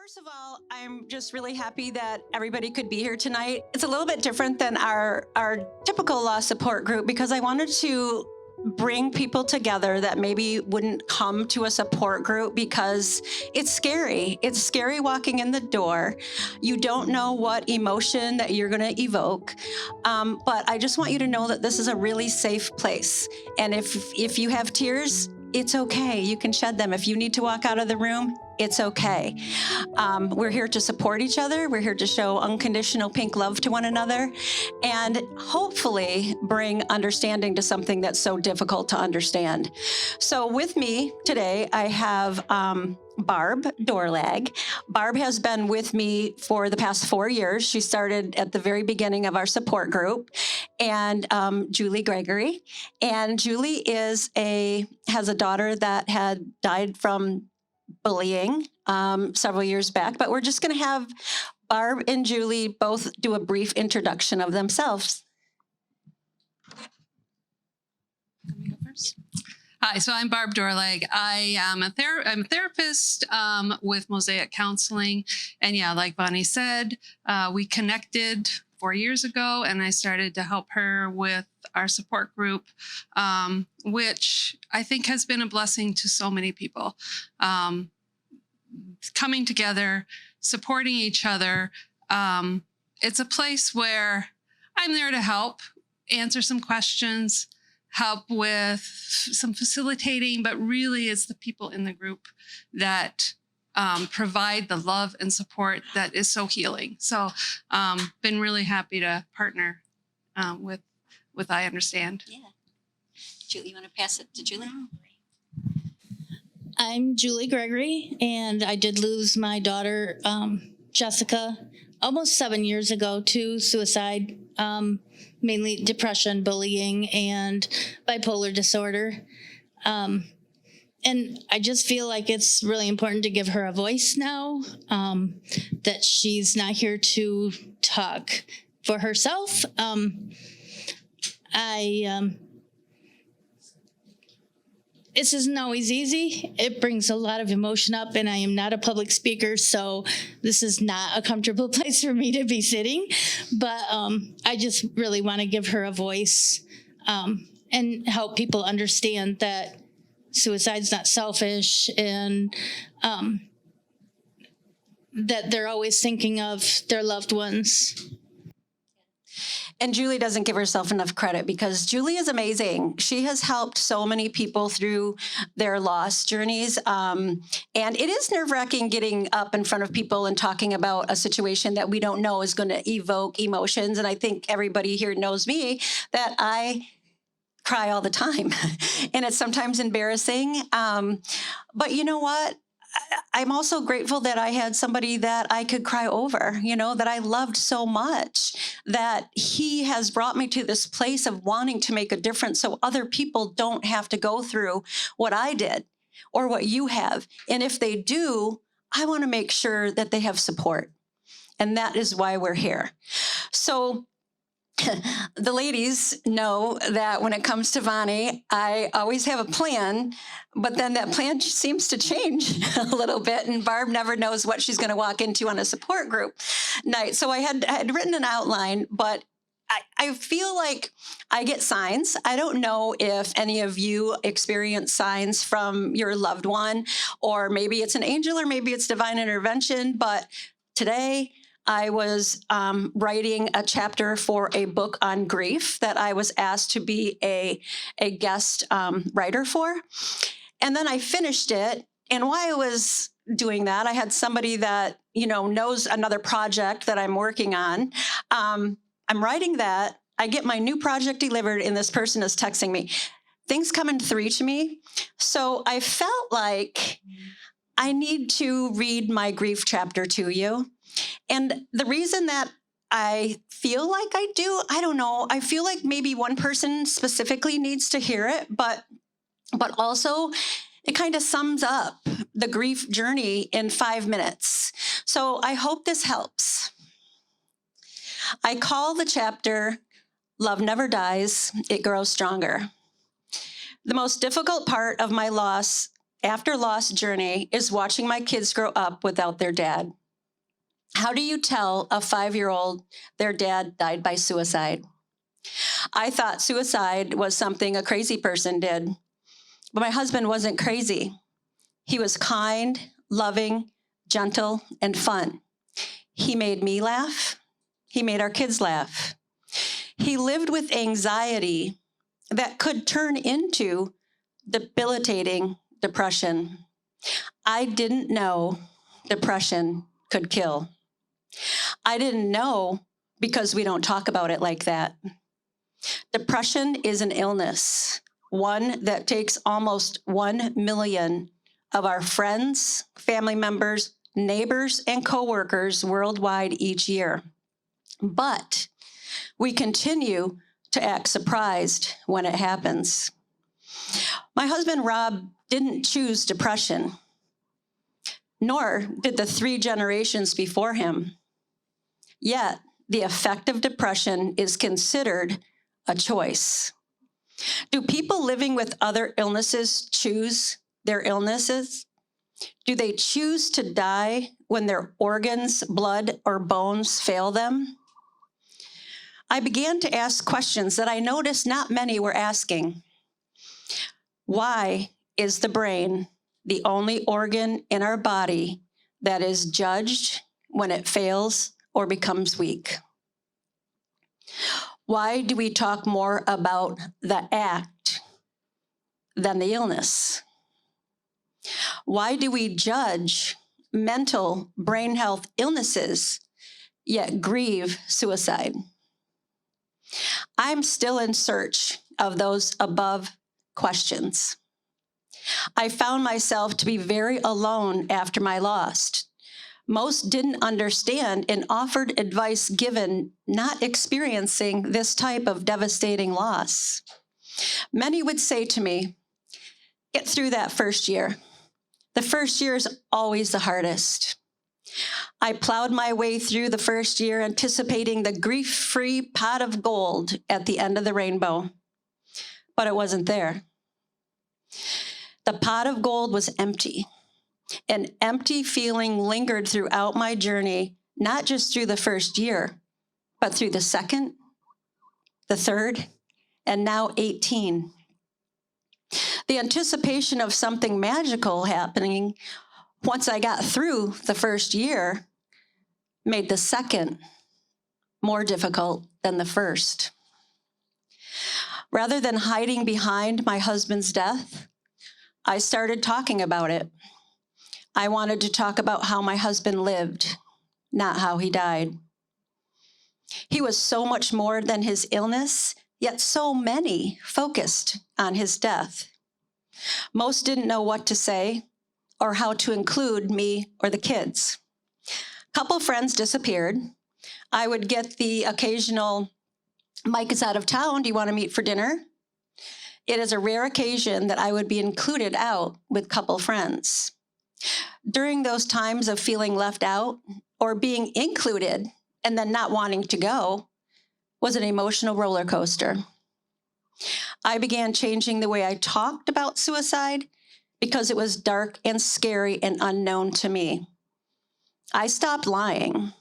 First of all, I'm just really happy that everybody could be here tonight. It's a little bit different than our typical law support group because I wanted to bring people together that maybe wouldn't come to a support group because it's scary. It's scary walking in the door. You don't know what emotion that you're going to evoke. But I just want you to know that this is a really safe place. And if you have tears, it's okay. You can shed them. If you need to walk out of the room, it's okay. We're here to support each other. We're here to show unconditional pink love to one another and hopefully bring understanding to something that's so difficult to understand. So with me today, I have Barb Dorlag. Barb has been with me for the past 4 years. She started at the very beginning of our support group, and Julie Gregory. And Julie has a daughter that had died from bullying several years back, but we're just going to have Barb and Julie both do a brief introduction of themselves. Let me go first. Hi, so I'm Barb Dorlag. I'm a therapist with Mosaic Counseling, and yeah, like Bonnie said, we connected 4 years ago, and I started to help her with our support group, which I think has been a blessing to so many people. Coming together, supporting each other. It's a place where I'm there to help, answer some questions, help with some facilitating, but really it's the people in the group that provide the love and support that is so healing. So been really happy to partner with I Understand. Yeah. Julie, you want to pass it to Julie? I'm Julie Gregory, and I did lose my daughter, Jessica, almost 7 years ago to suicide, mainly depression, bullying, and bipolar disorder. And I just feel like it's really important to give her a voice now, that she's not here to talk for herself. This isn't always easy. It brings a lot of emotion up, and I am not a public speaker, so this is not a comfortable place for me to be sitting. But I just really want to give her a voice and help people understand that suicide's not selfish, and that they're always thinking of their loved ones. And Julie doesn't give herself enough credit because Julie is amazing. She has helped so many people through their loss journeys. And it is nerve-wracking getting up in front of people and talking about a situation that we don't know is going to evoke emotions. And I think everybody here knows me that I cry all the time. And it's sometimes embarrassing. But you know what? I'm also grateful that I had somebody that I could cry over, that I loved so much, that he has brought me to this place of wanting to make a difference so other people don't have to go through what I did or what you have. And if they do, I want to make sure that they have support. And that is why we're here. So the ladies know that when it comes to Vonnie, I always have a plan, but then that plan seems to change a little bit, and Barb never knows what she's going to walk into on a support group night. So I had written an outline, but I feel like I get signs. I don't know if any of you experience signs from your loved one, or maybe it's an angel, or maybe it's divine intervention, but today I was writing a chapter for a book on grief that I was asked to be a guest writer for. And then I finished it. And while I was doing that, I had somebody that, knows another project that I'm working on. I'm writing that. I get my new project delivered, and this person is texting me. Things come in 3 to me. So I felt like I need to read my grief chapter to you. And the reason that I feel like I do, I don't know. I feel like maybe one person specifically needs to hear it, but also it kind of sums up the grief journey in 5 minutes. So I hope this helps. I call the chapter, Love Never Dies, It Grows Stronger. The most difficult part of my loss after loss journey is watching my kids grow up without their dad. How do you tell a 5-year-old their dad died by suicide? I thought suicide was something a crazy person did, but my husband wasn't crazy. He was kind, loving, gentle, and fun. He made me laugh. He made our kids laugh. He lived with anxiety that could turn into debilitating depression. I didn't know depression could kill. I didn't know because we don't talk about it like that. Depression is an illness, one that takes almost 1 million of our friends, family members, neighbors, and coworkers worldwide each year. But we continue to act surprised when it happens. My husband, Rob, didn't choose depression, nor did the 3 generations before him. Yet, the effect of depression is considered a choice. Do people living with other illnesses choose their illnesses? Do they choose to die when their organs, blood, or bones fail them? I began to ask questions that I noticed not many were asking. Why is the brain the only organ in our body that is judged when it fails or becomes weak? Why do we talk more about the act than the illness? Why do we judge mental brain health illnesses yet grieve suicide? I'm still in search of those above questions. I found myself to be very alone after my loss. Most didn't understand and offered advice given not experiencing this type of devastating loss. Many would say to me, get through that first year. The first year is always the hardest. I plowed my way through the first year anticipating the grief-free pot of gold at the end of the rainbow, but it wasn't there. The pot of gold was empty. An empty feeling lingered throughout my journey, not just through the first year, but through the second, the third, and now 18. The anticipation of something magical happening once I got through the first year made the second more difficult than the first. Rather than hiding behind my husband's death, I started talking about it. I wanted to talk about how my husband lived, not how he died. He was so much more than his illness, yet so many focused on his death. Most didn't know what to say or how to include me or the kids. A couple friends disappeared. I would get the occasional, Mike is out of town, do you want to meet for dinner? It is a rare occasion that I would be included out with couple friends. During those times of feeling left out or being included and then not wanting to go was an emotional roller coaster. I began changing the way I talked about suicide because it was dark and scary and unknown to me. I stopped lying.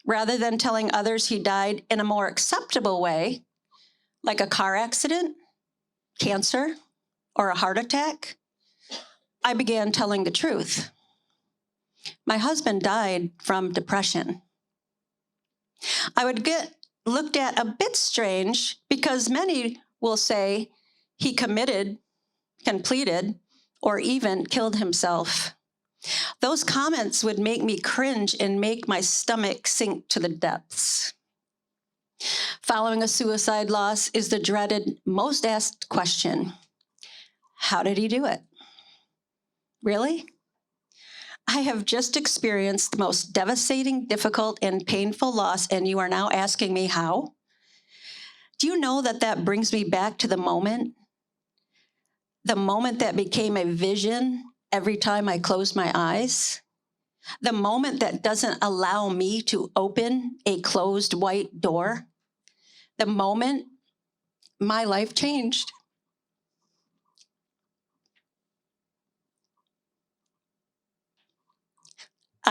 Rather than telling others he died in a more acceptable way, like a car accident, cancer, or a heart attack, I began telling the truth. My husband died from depression. I would get looked at a bit strange because many will say he committed, completed, or even killed himself. Those comments would make me cringe and make my stomach sink to the depths. Following a suicide loss is the dreaded, most asked question. How did he do it? Really? I have just experienced the most devastating, difficult, and painful loss, and you are now asking me how? Do you know that that brings me back to the moment that became a vision every time I closed my eyes? The moment that doesn't allow me to open a closed white door? The moment my life changed.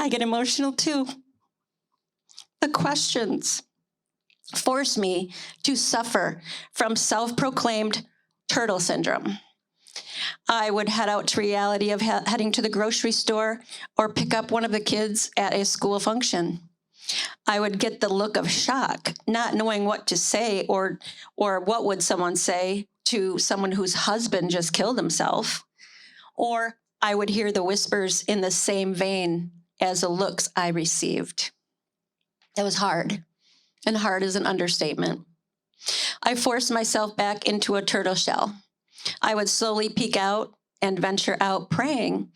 I get emotional too. The questions force me to suffer from self-proclaimed turtle syndrome. I would head out to reality of heading to the grocery store or pick up one of the kids at a school function. I would get the look of shock, not knowing what to say or what would someone say to someone whose husband just killed himself. Or I would hear the whispers in the same vein as the looks I received. It was hard, and hard is an understatement. I forced myself back into a turtle shell. I would slowly peek out and venture out praying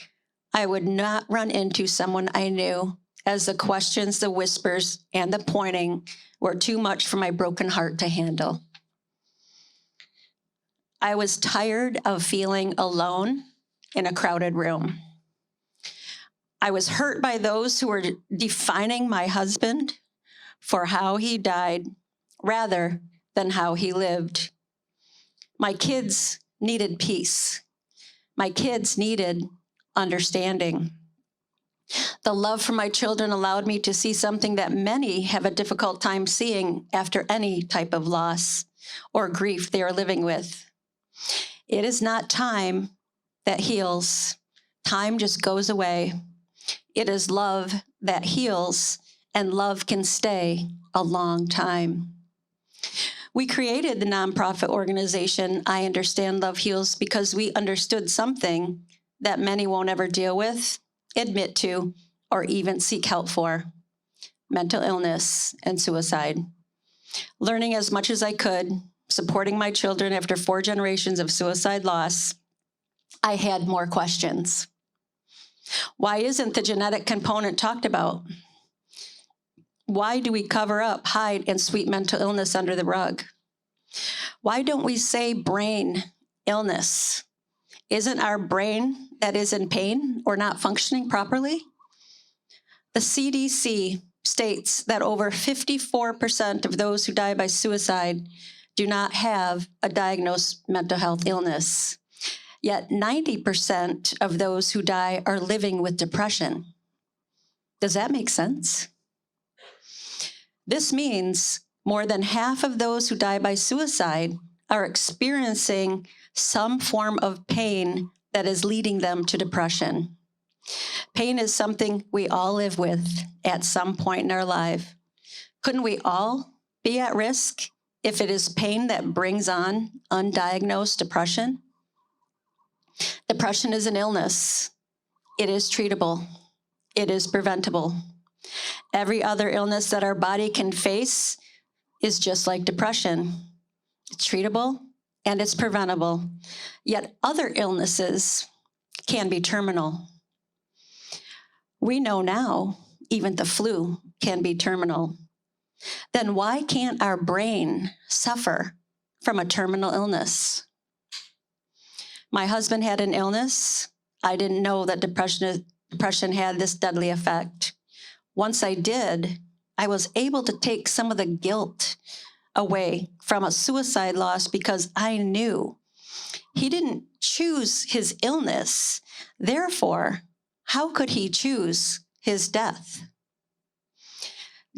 I would not run into someone I knew, as the questions, the whispers, and the pointing were too much for my broken heart to handle. I was tired of feeling alone in a crowded room. I was hurt by those who were defining my husband for how he died rather than how he lived. My kids needed peace. My kids needed understanding. The love for my children allowed me to see something that many have a difficult time seeing after any type of loss or grief they are living with. It is not time that heals. Time just goes away. It is love that heals, and love can stay a long time. We created the nonprofit organization, I Understand Love Heals, because we understood something that many won't ever deal with, admit to, or even seek help for: mental illness and suicide. Learning as much as I could, supporting my children after 4 generations of suicide loss, I had more questions. Why isn't the genetic component talked about? Why do we cover up, hide, and sweep mental illness under the rug? Why don't we say brain illness? Isn't our brain that is in pain or not functioning properly? The CDC states that over 54% of those who die by suicide do not have a diagnosed mental health illness. Yet 90% of those who die are living with depression. Does that make sense? This means more than half of those who die by suicide are experiencing some form of pain that is leading them to depression. Pain is something we all live with at some point in our life. Couldn't we all be at risk if it is pain that brings on undiagnosed depression? Depression is an illness. It is treatable. It is preventable. Every other illness that our body can face is just like depression. It's treatable and it's preventable. Yet other illnesses can be terminal. We know now even the flu can be terminal. Then why can't our brain suffer from a terminal illness? My husband had an illness. I didn't know that depression had this deadly effect. Once I did, I was able to take some of the guilt away from a suicide loss because I knew he didn't choose his illness. Therefore, how could he choose his death?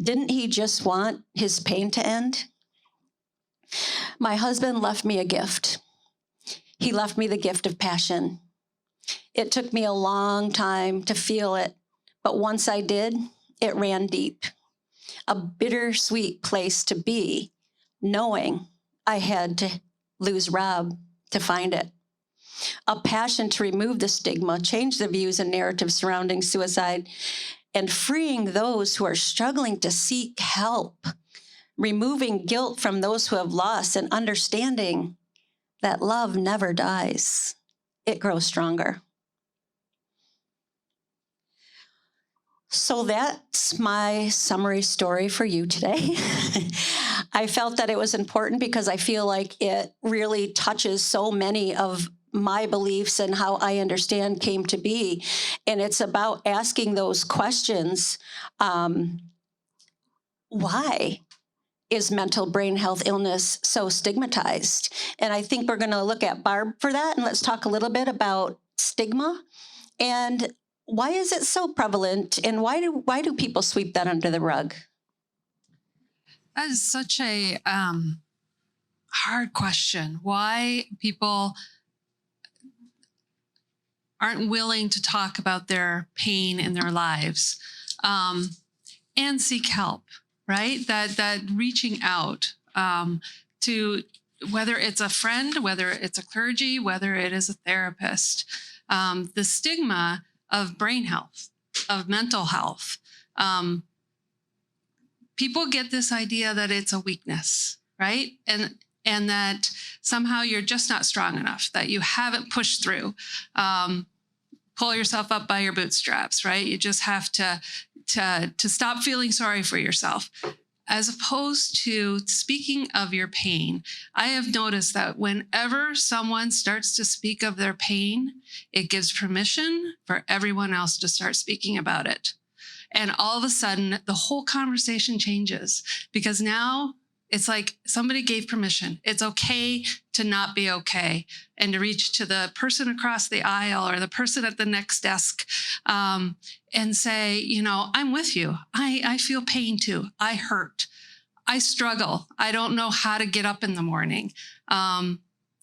Didn't he just want his pain to end? My husband left me a gift. He left me the gift of passion. It took me a long time to feel it, but once I did, it ran deep. A bittersweet place to be, knowing I had to lose Rob to find it. A passion to remove the stigma, change the views and narratives surrounding suicide, and freeing those who are struggling to seek help, removing guilt from those who have lost, and understanding that love never dies. It grows stronger. So that's my summary story for you today. I felt that it was important because I feel like it really touches so many of my beliefs and how I understand came to be. And it's about asking those questions. Why is mental brain health illness so stigmatized? And I think we're going to look at Barb for that. And let's talk a little bit about stigma and why is it so prevalent, and why do people sweep that under the rug? That is such a hard question. Why people aren't willing to talk about their pain in their lives and seek help, right? That reaching out to, whether it's a friend, whether it's a clergy, whether it is a therapist, the stigma of brain health, of mental health. People get this idea that it's a weakness, right? And that somehow you're just not strong enough, that you haven't pushed through. Pull yourself up by your bootstraps, right? You just have to stop feeling sorry for yourself. As opposed to speaking of your pain, I have noticed that whenever someone starts to speak of their pain, it gives permission for everyone else to start speaking about it. And all of a sudden, the whole conversation changes, because now it's like somebody gave permission. It's okay to not be okay, and to reach to the person across the aisle or the person at the next desk and say, you know, I'm with you. I feel pain too. I hurt. I struggle. I don't know how to get up in the morning. And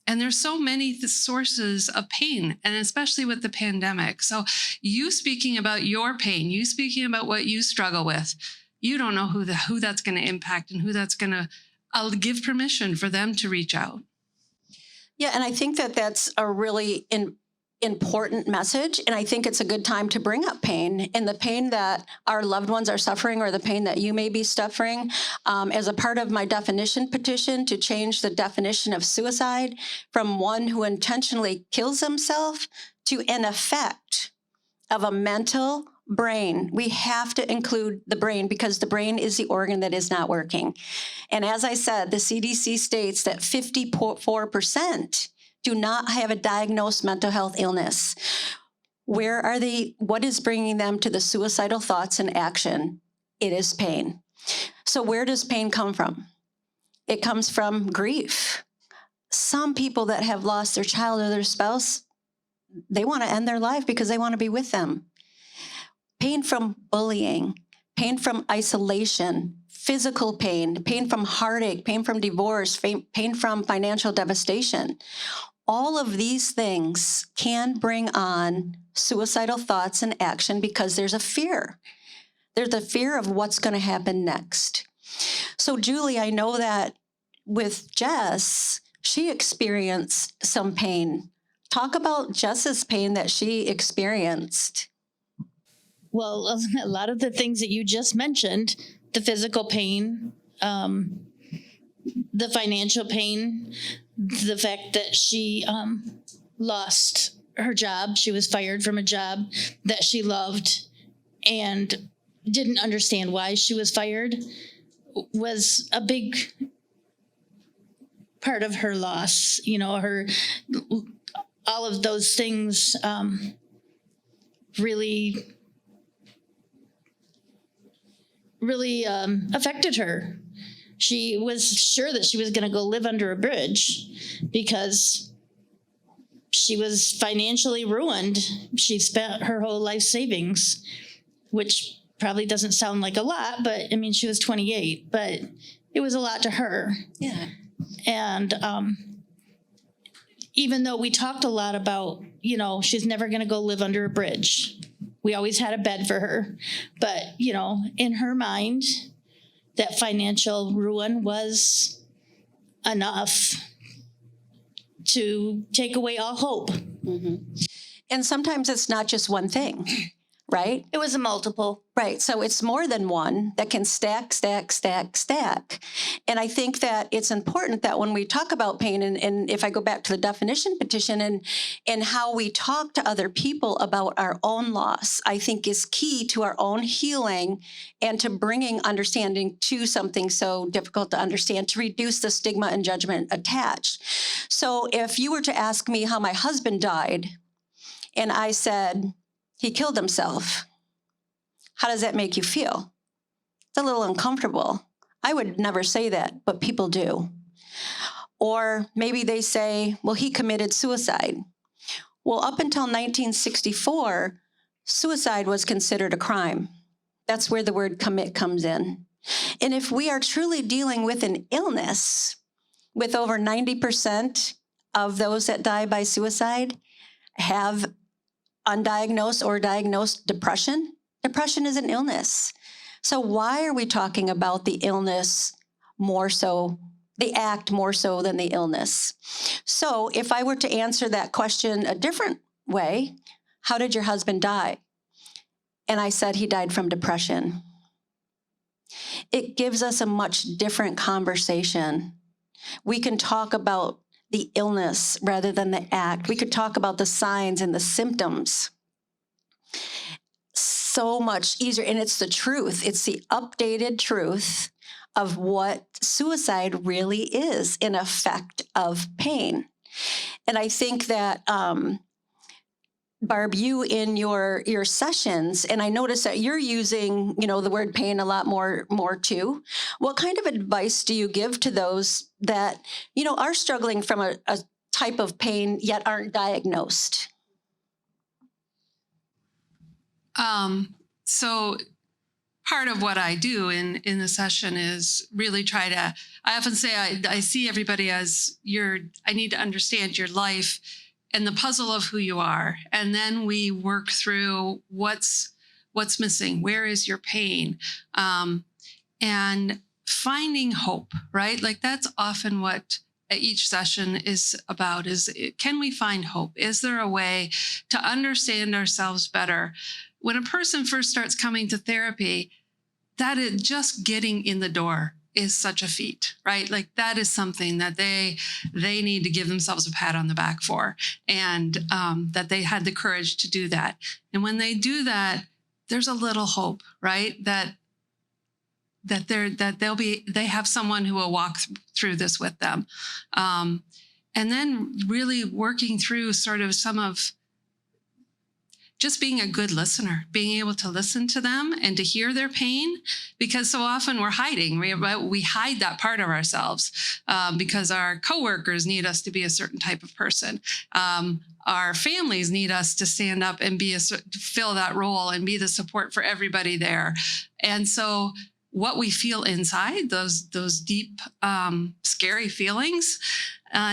there's so many sources of pain, and especially with the pandemic. So you speaking about your pain, you speaking about what you struggle with, you don't know who that's going to impact and who that's going to. I'll give permission for them to reach out. Yeah, and I think that that's a really important message, and I think it's a good time to bring up pain, and the pain that our loved ones are suffering, or the pain that you may be suffering. As a part of my definition petition to change the definition of suicide from one who intentionally kills himself to an effect of a mental brain. We have to include the brain, because the brain is the organ that is not working. And as I said, the CDC states that 54% do not have a diagnosed mental health illness. Where are they? What is bringing them to the suicidal thoughts and action? It is pain. So where does pain come from? It comes from grief. Some people that have lost their child or their spouse, they want to end their life because they want to be with them. Pain from bullying, pain from isolation, physical pain, pain from heartache, pain from divorce, pain from financial devastation. All of these things can bring on suicidal thoughts and action because there's a fear. There's a fear of what's going to happen next. So Julie, I know that with Jess, she experienced some pain. Talk about Jess's pain that she experienced. Well, a lot of the things that you just mentioned, the physical pain, the financial pain, the fact that she lost her job. She was fired from a job that she loved and didn't understand why she was fired, was a big part of her loss. You know, all of those things really affected her. She was sure that she was going to go live under a bridge because she was financially ruined. She spent her whole life savings, which probably doesn't sound like a lot, but I mean, she was 28, but it was a lot to her. Yeah. And even though we talked a lot about, you know, she's never going to go live under a bridge. We always had a bed for her. But, you know, in her mind, that financial ruin was enough to take away all hope. Mm-hmm. And sometimes it's not just one thing, right? It was a multiple. Right. So it's more than one that can stack. And I think that it's important that when we talk about pain, and if I go back to the definition petition and how we talk to other people about our own loss, I think is key to our own healing and to bringing understanding to something so difficult to understand, to reduce the stigma and judgment attached. So if you were to ask me how my husband died, and I said, he killed himself, how does that make you feel? It's a little uncomfortable. I would never say that, but people do. Or maybe they say, well, he committed suicide. Well, up until 1964, suicide was considered a crime. That's where the word commit comes in. And if we are truly dealing with an illness, with over 90% of those that die by suicide have undiagnosed or diagnosed depression, depression is an illness. So why are we talking about the illness more so, the act more so than the illness? So if I were to answer that question a different way, how did your husband die? And I said he died from depression. It gives us a much different conversation. We can talk about the illness rather than the act. We could talk about the signs and the symptoms. So much easier. And it's the truth. It's the updated truth of what suicide really is, an effect of pain. And I think that, Barb, you in your sessions, and I notice that you're using, the word pain a lot more too. What kind of advice do you give to those that, are struggling from a type of pain yet aren't diagnosed? So part of what I do in the session is really try to, I often say I see everybody as I need to understand your life and the puzzle of who you are. And then we work through what's missing, where is your pain, and finding hope, right? Like that's often what each session is about, is can we find hope? Is there a way to understand ourselves better? When a person first starts coming to therapy, that is just getting in the door is such a feat, right? Like that is something that they need to give themselves a pat on the back for, and that they had the courage to do that. And when they do that, there's a little hope, right? That they have someone who will walk through this with them, and then really working through sort of some of just being a good listener, being able to listen to them and to hear their pain, because so often we're hiding. We hide that part of ourselves because our coworkers need us to be a certain type of person. Our families need us to stand up and fill that role and be the support for everybody there. And so what we feel inside, those deep, scary feelings,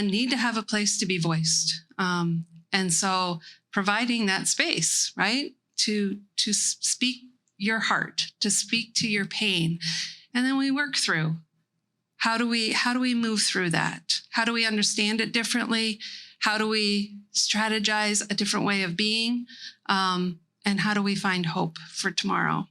need to have a place to be voiced. And so providing that space, right, to speak your heart, to speak to your pain, and then we work through how do we move through that? How do we understand it differently? How do we strategize a different way of being? And how do we find hope for tomorrow?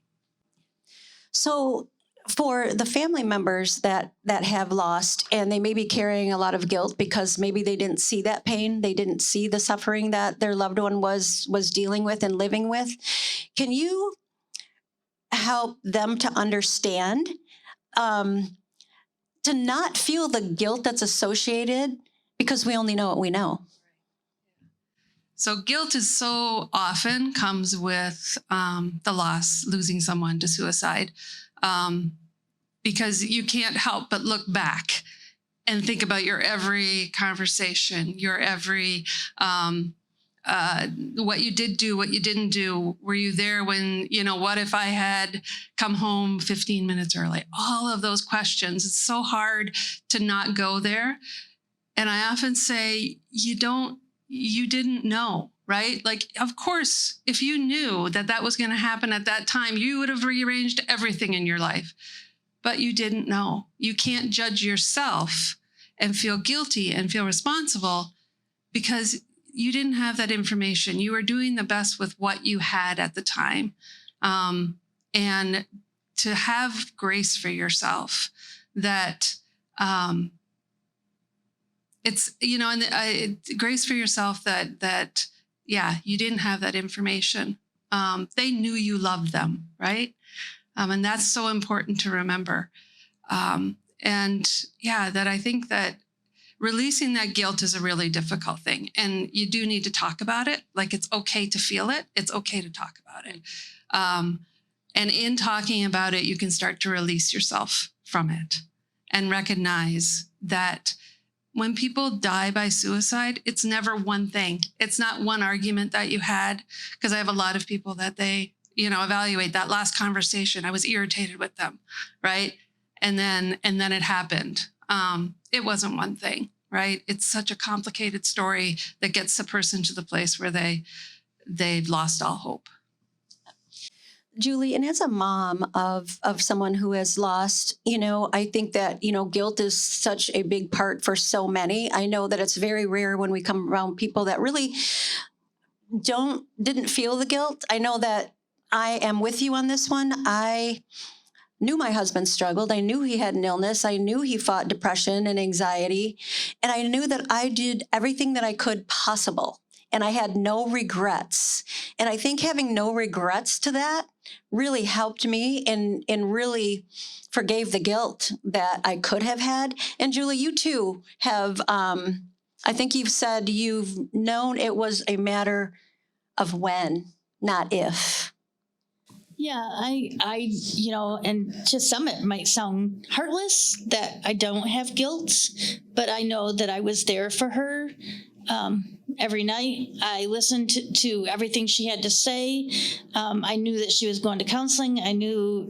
So for the family members that have lost, and they may be carrying a lot of guilt because maybe they didn't see that pain, they didn't see the suffering that their loved one was dealing with and living with, can you help them to understand, to not feel the guilt that's associated, because we only know what we know? So guilt is so often comes with the loss, losing someone to suicide. Because you can't help but look back and think about your every conversation, your every, what you did do, what you didn't do. Were you there when, what if I had come home 15 minutes early? All of those questions. It's so hard to not go there. And I often say, you didn't know. Right? Like, of course, if you knew that was going to happen at that time, you would have rearranged everything in your life, but you didn't know. You can't judge yourself and feel guilty and feel responsible because you didn't have that information. You were doing the best with what you had at the time. And to have grace for yourself that, it's, grace for yourself that, yeah, you didn't have that information. They knew you loved them, right? And that's so important to remember. And yeah, that I think that releasing that guilt is a really difficult thing. And you do need to talk about it. Like, it's okay to feel it. It's okay to talk about it. And in talking about it, you can start to release yourself from it and recognize that when people die by suicide, it's never one thing. It's not one argument that you had, because I have a lot of people that they, evaluate that last conversation. I was irritated with them, right? And then it happened. It wasn't one thing, right? It's such a complicated story that gets the person to the place where they've lost all hope. Julie, and as a mom of someone who has lost, I think that, guilt is such a big part for so many. I know that it's very rare when we come around people that really didn't feel the guilt. I know that I am with you on this one. I knew my husband struggled. I knew he had an illness. I knew he fought depression and anxiety. And I knew that I did everything that I could possible. And I had no regrets. And I think having no regrets to that really helped me and really forgave the guilt that I could have had. And Julie, you too have, I think you've said you've known it was a matter of when, not if. Yeah, I, and to some it might sound heartless that I don't have guilt, but I know that I was there for her. Every night I listened to everything she had to say. I knew that she was going to counseling. I knew,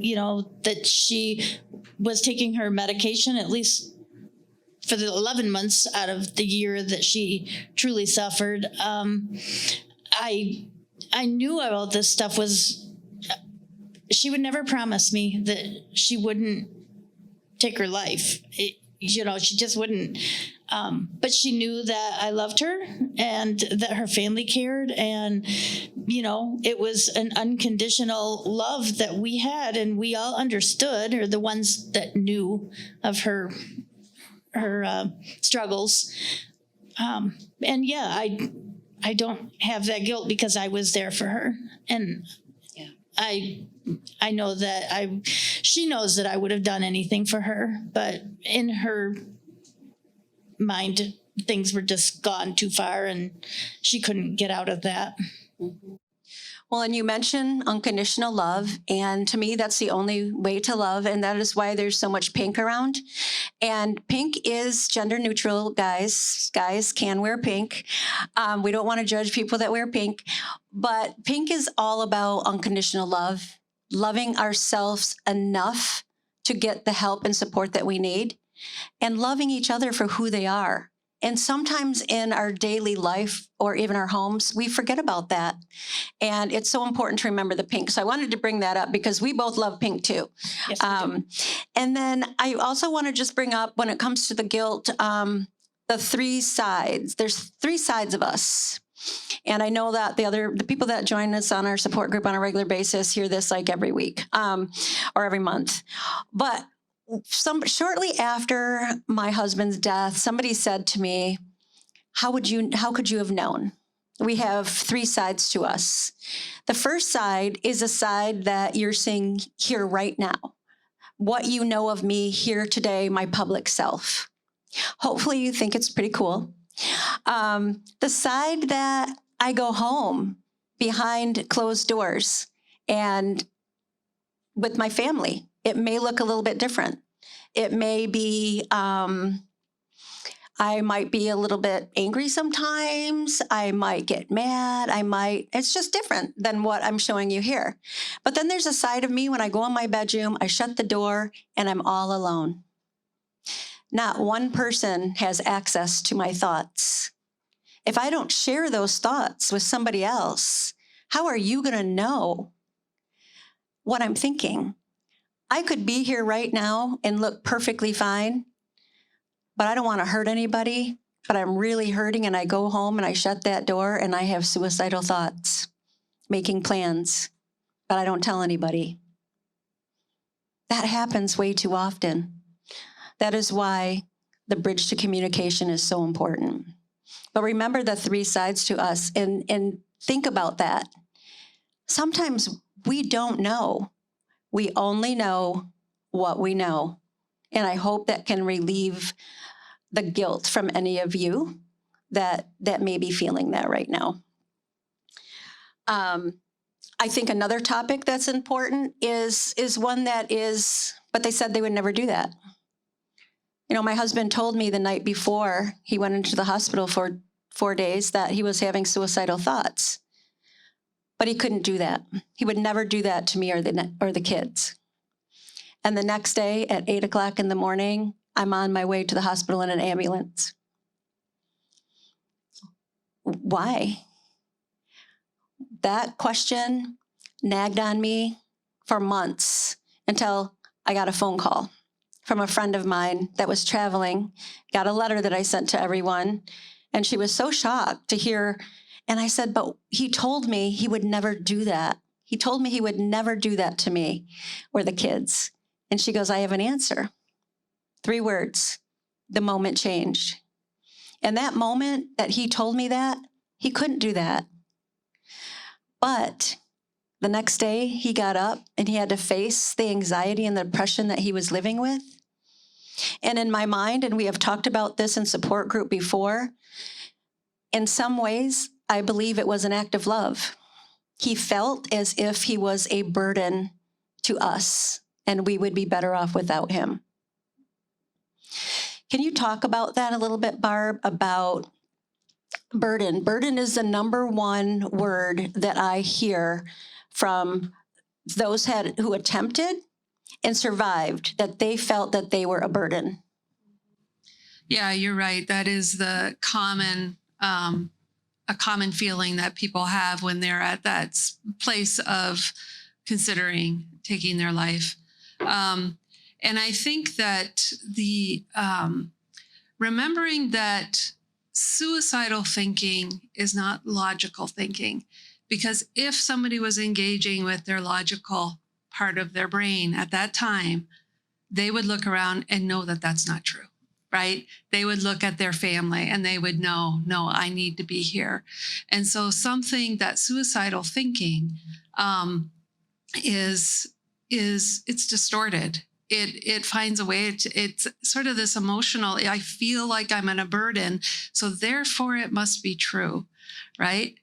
that she was taking her medication at least for the 11 months out of the year that she truly suffered. I knew about this stuff she would never promise me that she wouldn't take her life. She just wouldn't. But she knew that I loved her and that her family cared. And, it was an unconditional love that we had, and we all understood, or the ones that knew of her struggles. And yeah, I don't have that guilt because I was there for her. And I know that she knows that I would have done anything for her, but in her mind, things were just gone too far and she couldn't get out of that. Well, and you mentioned unconditional love, and to me, that's the only way to love, and that is why there's so much pink around. And pink is gender neutral, guys. Guys can wear pink. We don't want to judge people that wear pink, but pink is all about unconditional love, loving ourselves enough to get the help and support that we need, and loving each other for who they are. And sometimes in our daily life or even our homes, we forget about that. And it's so important to remember the pink. So I wanted to bring that up because we both love pink too. Yes, we do. And then I also want to just bring up, when it comes to the guilt, the three sides. There's three sides of us. And I know that the people that join us on our support group on a regular basis hear this like every week or every month. But shortly after my husband's death, somebody said to me, how could you have known? We have three sides to us. The first side is a side that you're seeing here right now. What you know of me here today, my public self. Hopefully you think it's pretty cool. The side that I go home behind closed doors and with my family, it may look a little bit different. It may be, I might be a little bit angry sometimes. I might get mad. It's just different than what I'm showing you here. But then there's a side of me when I go in my bedroom, I shut the door and I'm all alone. Not one person has access to my thoughts. If I don't share those thoughts with somebody else, how are you going to know what I'm thinking? I could be here right now and look perfectly fine, but I don't want to hurt anybody, but I'm really hurting, and I go home and I shut that door and I have suicidal thoughts, making plans, but I don't tell anybody. That happens way too often. That is why the bridge to communication is so important. But remember the three sides to us and think about that. Sometimes we don't know. We only know what we know. And I hope that can relieve the guilt from any of you that may be feeling that right now. I think another topic that's important is one that is, but they said they would never do that. My husband told me the night before he went into the hospital for 4 days that he was having suicidal thoughts. But he couldn't do that. He would never do that to me or the kids. And the next day at 8 o'clock in the morning, I'm on my way to the hospital in an ambulance. Why? That question nagged on me for months until I got a phone call from a friend of mine that was traveling, got a letter that I sent to everyone, and she was so shocked to hear. And I said, but he told me he would never do that. He told me he would never do that to me or the kids. And she goes, I have an answer. 3 words. The moment changed. And that moment that he told me that, he couldn't do that. But the next day he got up and he had to face the anxiety and the depression that he was living with. And in my mind, and we have talked about this in support group before, in some ways, I believe it was an act of love. He felt as if he was a burden to us and we would be better off without him. Can you talk about that a little bit, Barb, about burden? Burden is the number one word that I hear from those who attempted and survived, that they felt that they were a burden. Yeah, you're right. That is the common a common feeling that people have when they're at that place of considering taking their life. And I think that the remembering that suicidal thinking is not logical thinking, because if somebody was engaging with their logical part of their brain at that time, they would look around and know that that's not true. Right? They would look at their family and they would know, no, I need to be here. And so something that suicidal thinking is it's distorted. It finds a way. It's sort of this emotional, I feel like I'm in a burden, so therefore it must be true, right?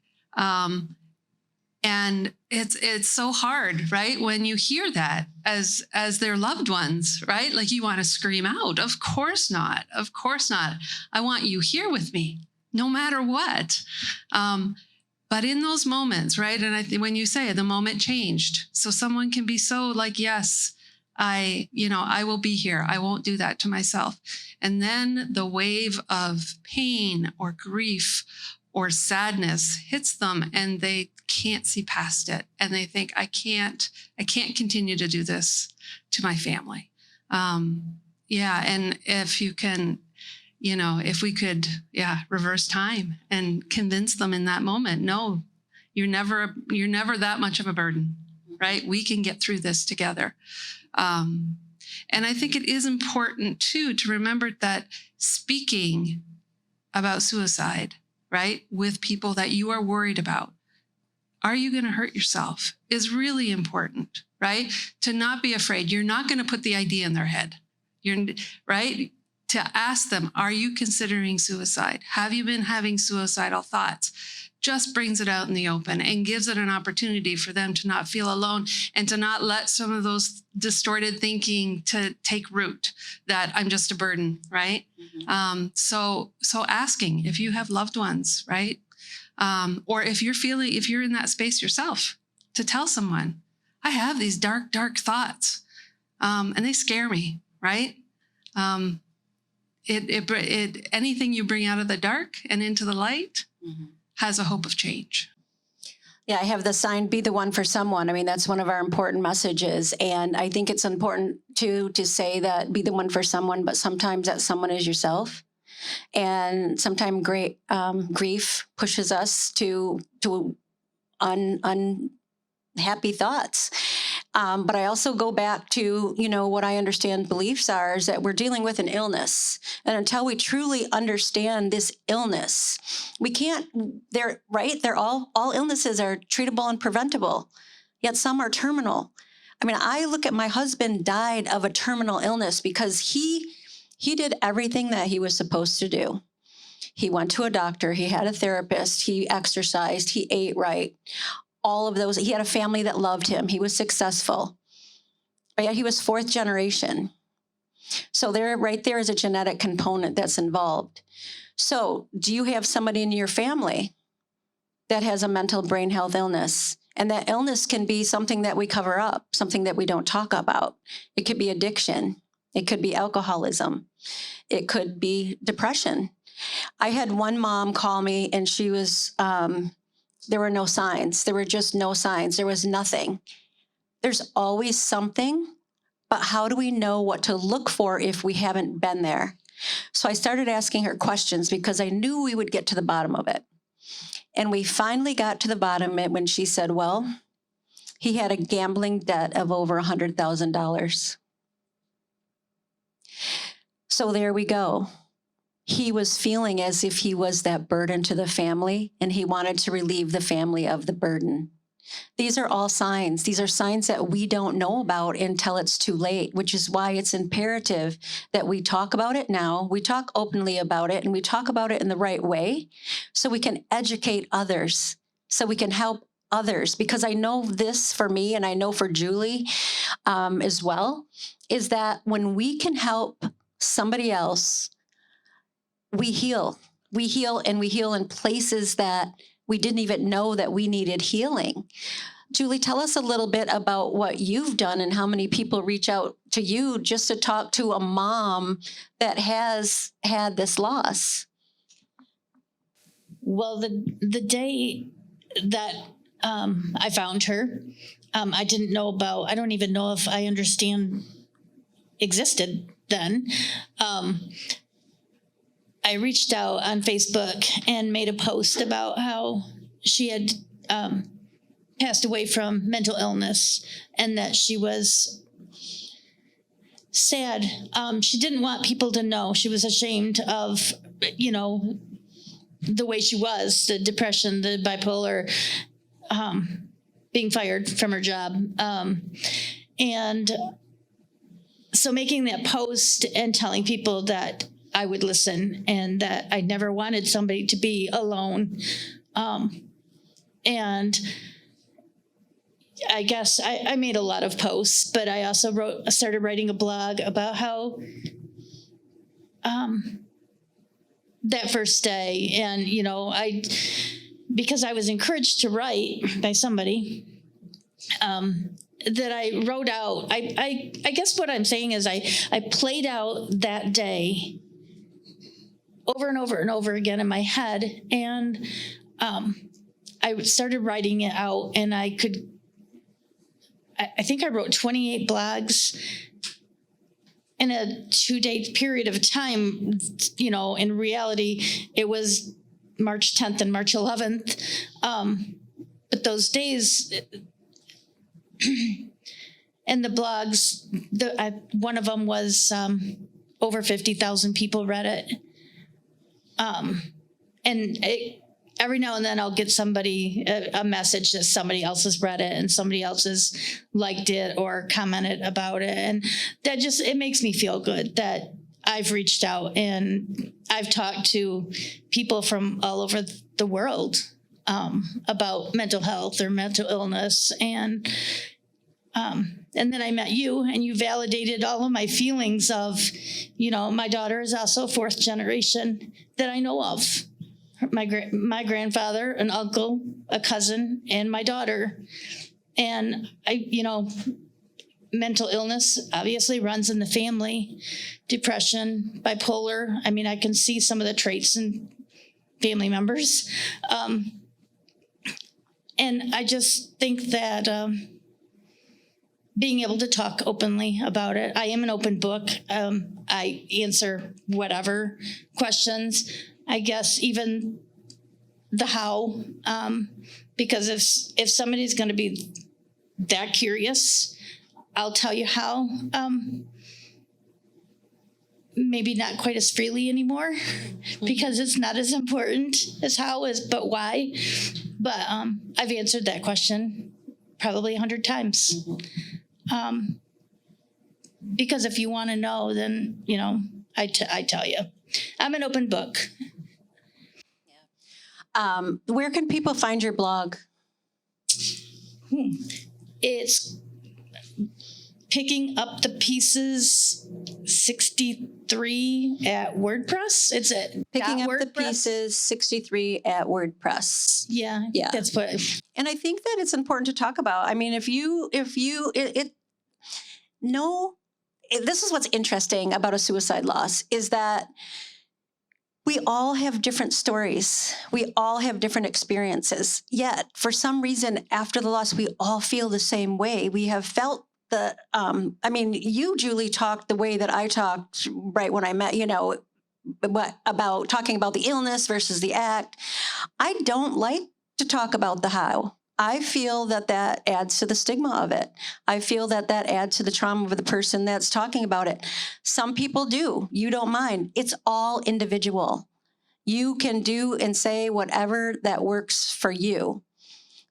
And it's so hard, right? When you hear that as their loved ones, right? Like you want to scream out, of course not. Of course not. I want you here with me, no matter what. But in those moments, right? And I think when you say the moment changed, so someone can be so like, yes, I will be here. I won't do that to myself. And then the wave of pain or grief or sadness hits them and they can't see past it. And they think, I can't continue to do this to my family. And if you can, if we could, reverse time and convince them in that moment, no, you're never that much of a burden, right? We can get through this together. And I think it is important too, to remember that speaking about suicide, right, with people that you are worried about, are you going to hurt yourself, is really important, right? To not be afraid. You're not going to put the idea in their head. You're right. To ask them, are you considering suicide? Have you been having suicidal thoughts? Just brings it out in the open and gives it an opportunity for them to not feel alone and to not let some of those distorted thinking to take root, that I'm just a burden, right? Mm-hmm. So asking if you have loved ones, right? Or if you're in that space yourself, to tell someone, I have these dark, dark thoughts, and they scare me, right? Anything you bring out of the dark and into the light mm-hmm. has a hope of change. Yeah, I have the sign, be the one for someone. I mean, that's one of our important messages. And I think it's important to say that be the one for someone, but sometimes that someone is yourself. And sometimes grief pushes us to unhappy thoughts. But I also go back to, what I understand beliefs are, is that we're dealing with an illness. And until we truly understand this illness, we can't, they're all illnesses are treatable and preventable, yet some are terminal. I mean, I look at my husband died of a terminal illness because he did everything that he was supposed to do. He went to a doctor, he had a therapist, he exercised, he ate right. All of those, he had a family that loved him. He was successful. But yet he was 4th generation. So right there is a genetic component that's involved. So do you have somebody in your family that has a mental brain health illness? And that illness can be something that we cover up, something that we don't talk about. It could be addiction. It could be alcoholism. It could be depression. I had one mom call me and she was, there were no signs. There were just no signs. There was nothing. There's always something, but how do we know what to look for if we haven't been there? So I started asking her questions because I knew we would get to the bottom of it. And we finally got to the bottom of it when she said, well, he had a gambling debt of over $100,000. So there we go. He was feeling as if he was that burden to the family, and he wanted to relieve the family of the burden. These are all signs. These are signs that we don't know about until it's too late, which is why it's imperative that we talk about it now. We talk openly about it, and we talk about it in the right way so we can educate others, so we can help others. Because I know this for me, and I know for Julie as well, is that when we can help somebody else, we heal. We heal, and we heal in places that we didn't even know that we needed healing. Julie, tell us a little bit about what you've done and how many people reach out to you just to talk to a mom that has had this loss. Well, the day that I found her, I didn't know about, I don't even know if I understand existed then. I reached out on Facebook and made a post about how she had passed away from mental illness and that she was sad. She didn't want people to know. She was ashamed of, the way she was, the depression, the bipolar, being fired from her job. And so making that post and telling people that I would listen and that I never wanted somebody to be alone. And I guess I made a lot of posts, but I also started writing a blog about how that first day, and because I was encouraged to write by somebody, that I wrote out. I guess what I'm saying is I played out that day over and over and over again in my head, and I started writing it out, and I think I wrote 28 blogs in a 2-day period of time. In reality, it was March 10th and March 11th. But those days, and the blogs, one of them was over 50,000 people read it. Every now and then I'll get somebody a message that somebody else has read it and somebody else has liked it or commented about it. And that it makes me feel good that I've reached out and I've talked to people from all over the world about mental health or mental illness. And then I met you, and you validated all of my feelings of, my daughter is also 4th generation that I know of. My grandfather, an uncle, a cousin, and my daughter. And mental illness obviously runs in the family. Depression, bipolar. I mean, I can see some of the traits in family members. And I just think that being able to talk openly about it. I am an open book. I answer whatever questions. I guess even the how, because if somebody's going to be that curious, I'll tell you how. Maybe not quite as freely anymore, because it's not as important as how is, but why. But I've answered that question probably 100 times. Because if you want to know, then, I tell you. I'm an open book. Where can people find your blog? It's picking up the pieces 63 at WordPress. It's at Picking up the .wordpress. pieces, 63 at WordPress. Yeah, I think Yeah. that's what. And I think that it's important to talk about. I mean, this is what's interesting about a suicide loss is that we all have different stories. We all have different experiences. Yet, for some reason, after the loss, we all feel the same way. We have felt you, Julie, talked the way that I talked right when I met, about talking about the illness versus the act. I don't like to talk about the how. I feel that adds to the stigma of it. I feel that adds to the trauma of the person that's talking about it. Some people do. You don't mind. It's all individual. You can do and say whatever that works for you.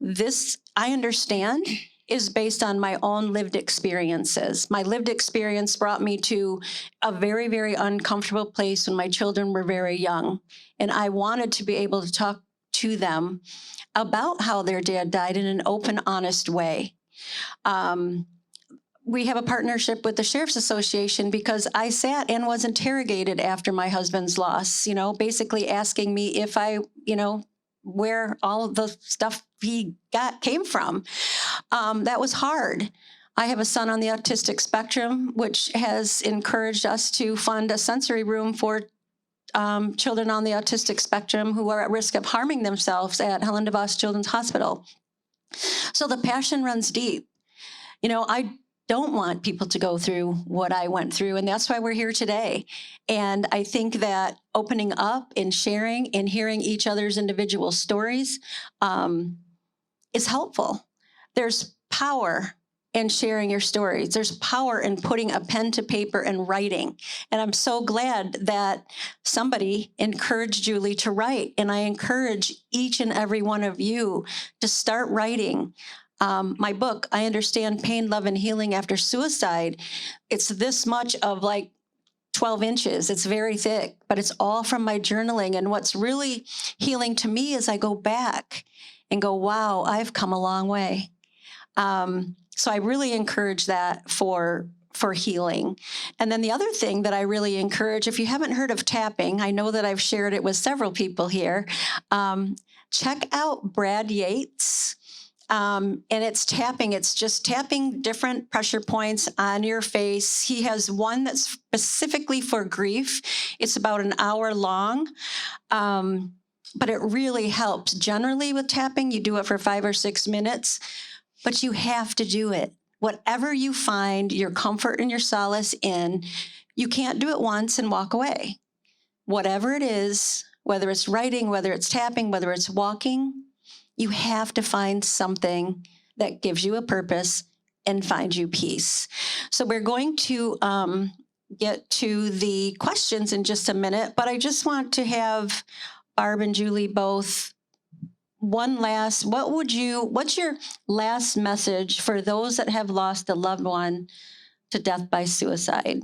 This, I understand, is based on my own lived experiences. My lived experience brought me to a very, very uncomfortable place when my children were very young. And I wanted to be able to talk to them about how their dad died in an open, honest way. We have a partnership with the Sheriff's Association because I sat and was interrogated after my husband's loss, basically asking me if I, where all of the stuff he got came from. That was hard. I have a son on the autistic spectrum, which has encouraged us to fund a sensory room for children on the autistic spectrum who are at risk of harming themselves at Helen DeVos Children's Hospital. So the passion runs deep. I don't want people to go through what I went through, and that's why we're here today. And I think that opening up and sharing and hearing each other's individual stories is helpful. There's power in sharing your stories. There's power in putting a pen to paper and writing. And I'm so glad that somebody encouraged Julie to write. And I encourage each and every one of you to start writing. My book, I Understand Pain, Love, and Healing After Suicide, it's this much of 12 inches. It's very thick, but it's all from my journaling. And what's really healing to me is I go back and go, wow, I've come a long way. So I really encourage that for healing. And then the other thing that I really encourage, if you haven't heard of tapping, I know that I've shared it with several people here, check out Brad Yates. And it's tapping. It's just tapping different pressure points on your face. He has one that's specifically for grief. It's about an hour long. But it really helps. Generally with tapping, you do it for 5 or 6 minutes, but you have to do it. Whatever you find your comfort and your solace in, you can't do it once and walk away. Whatever it is, whether it's writing, whether it's tapping, whether it's walking, you have to find something that gives you a purpose and find you peace. So we're going to get to the questions in just a minute, but I just want to have Barb and Julie both what's your last message for those that have lost a loved one to death by suicide?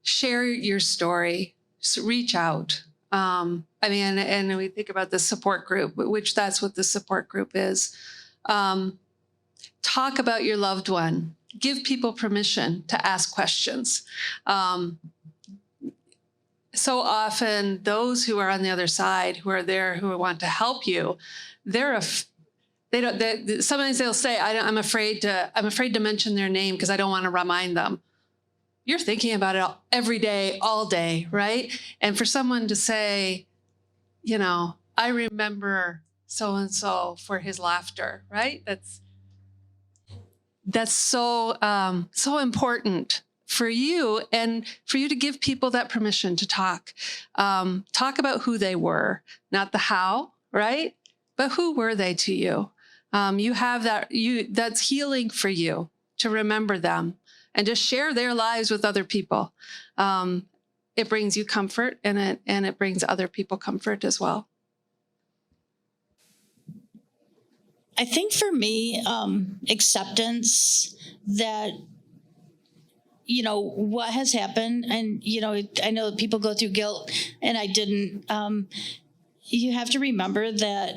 Share your story. Just reach out. And we think about the support group, which that's what the support group is. Talk about your loved one. Give people permission to ask questions. So often, those who are on the other side, who are there, who want to help you, sometimes they'll say, "I'm afraid to mention their name because I don't want to remind them." You're thinking about it every day, all day, right? And for someone to say, I remember so-and-so for his laughter, right? That's so important for you, and for you to give people that permission to talk. Talk about who they were, not the how, right? But who were they to you? You have that's healing for you to remember them and to share their lives with other people. It brings you comfort, and it brings other people comfort as well. I think for me, acceptance that, what has happened, and, I know that people go through guilt, and I didn't. You have to remember that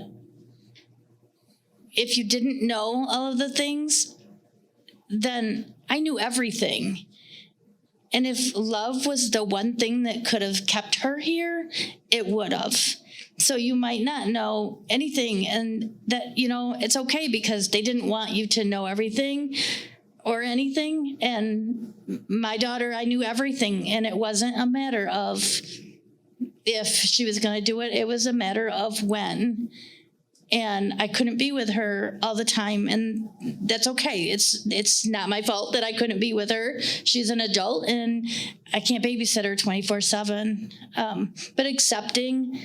if you didn't know all of the things, then I knew everything. And if love was the one thing that could have kept her here, it would have. So you might not know anything, and that, it's okay, because they didn't want you to know everything or anything. And my daughter, I knew everything, and it wasn't a matter of if she was going to do it. It was a matter of when. And I couldn't be with her all the time, and that's okay. It's not my fault that I couldn't be with her. She's an adult, and I can't babysit her 24/7. But accepting,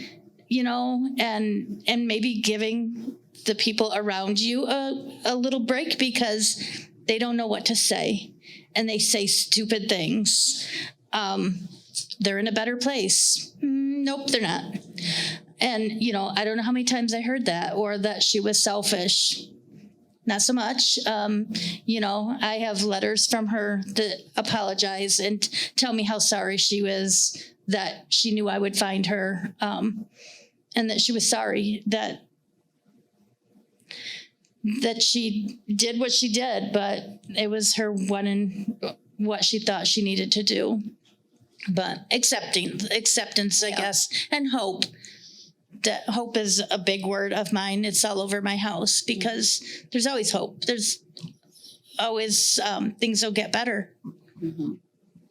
and maybe giving the people around you a little break, because they don't know what to say, and they say stupid things. They're in a better place. Nope, they're not. And, I don't know how many times I heard that, or that she was selfish. Not so much. I have letters from her that apologize and tell me how sorry she was, that she knew I would find her, and that she was sorry that she did what she did, but it was her one and what she thought she needed to do. But acceptance, I guess, and hope. That hope is a big word of mine. It's all over my house, because there's always hope. There's always things will get better,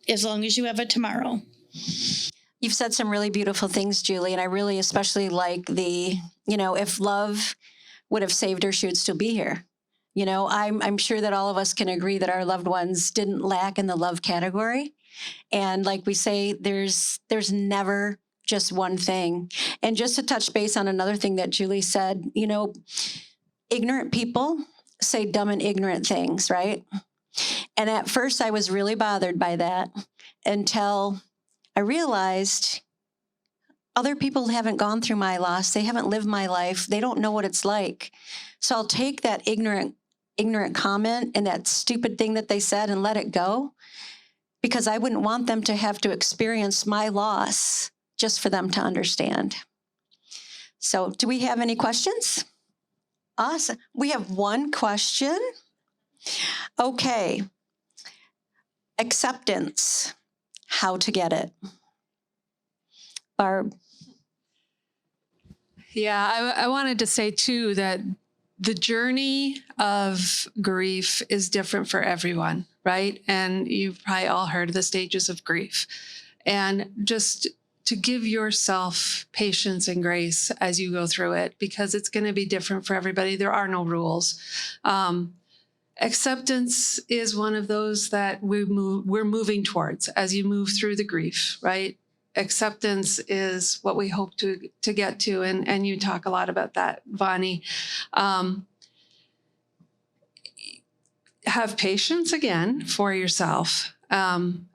as long as you have a tomorrow. You've said some really beautiful things, Julie, and I really especially like the, if love would have saved her, she would still be here. I'm sure that all of us can agree that our loved ones didn't lack in the love category. And like we say, there's never just one thing. And just to touch base on another thing that Julie said, ignorant people say dumb and ignorant things, right? And at first I was really bothered by that, until I realized other people haven't gone through my loss. They haven't lived my life. They don't know what it's like. So I'll take that ignorant comment and that stupid thing that they said and let it go, because I wouldn't want them to have to experience my loss just for them to understand. So do we have any questions? Awesome. We have one question. Okay. Acceptance. How to get it? Barb. Yeah, I wanted to say too that the journey of grief is different for everyone, right? And you've probably all heard of the stages of grief. And just to give yourself patience and grace as you go through it, because it's going to be different for everybody. There are no rules. Acceptance is one of those that we're moving towards as you move through the grief, right? Acceptance is what we hope to get to, and you talk a lot about that, Vani. Have patience again for yourself.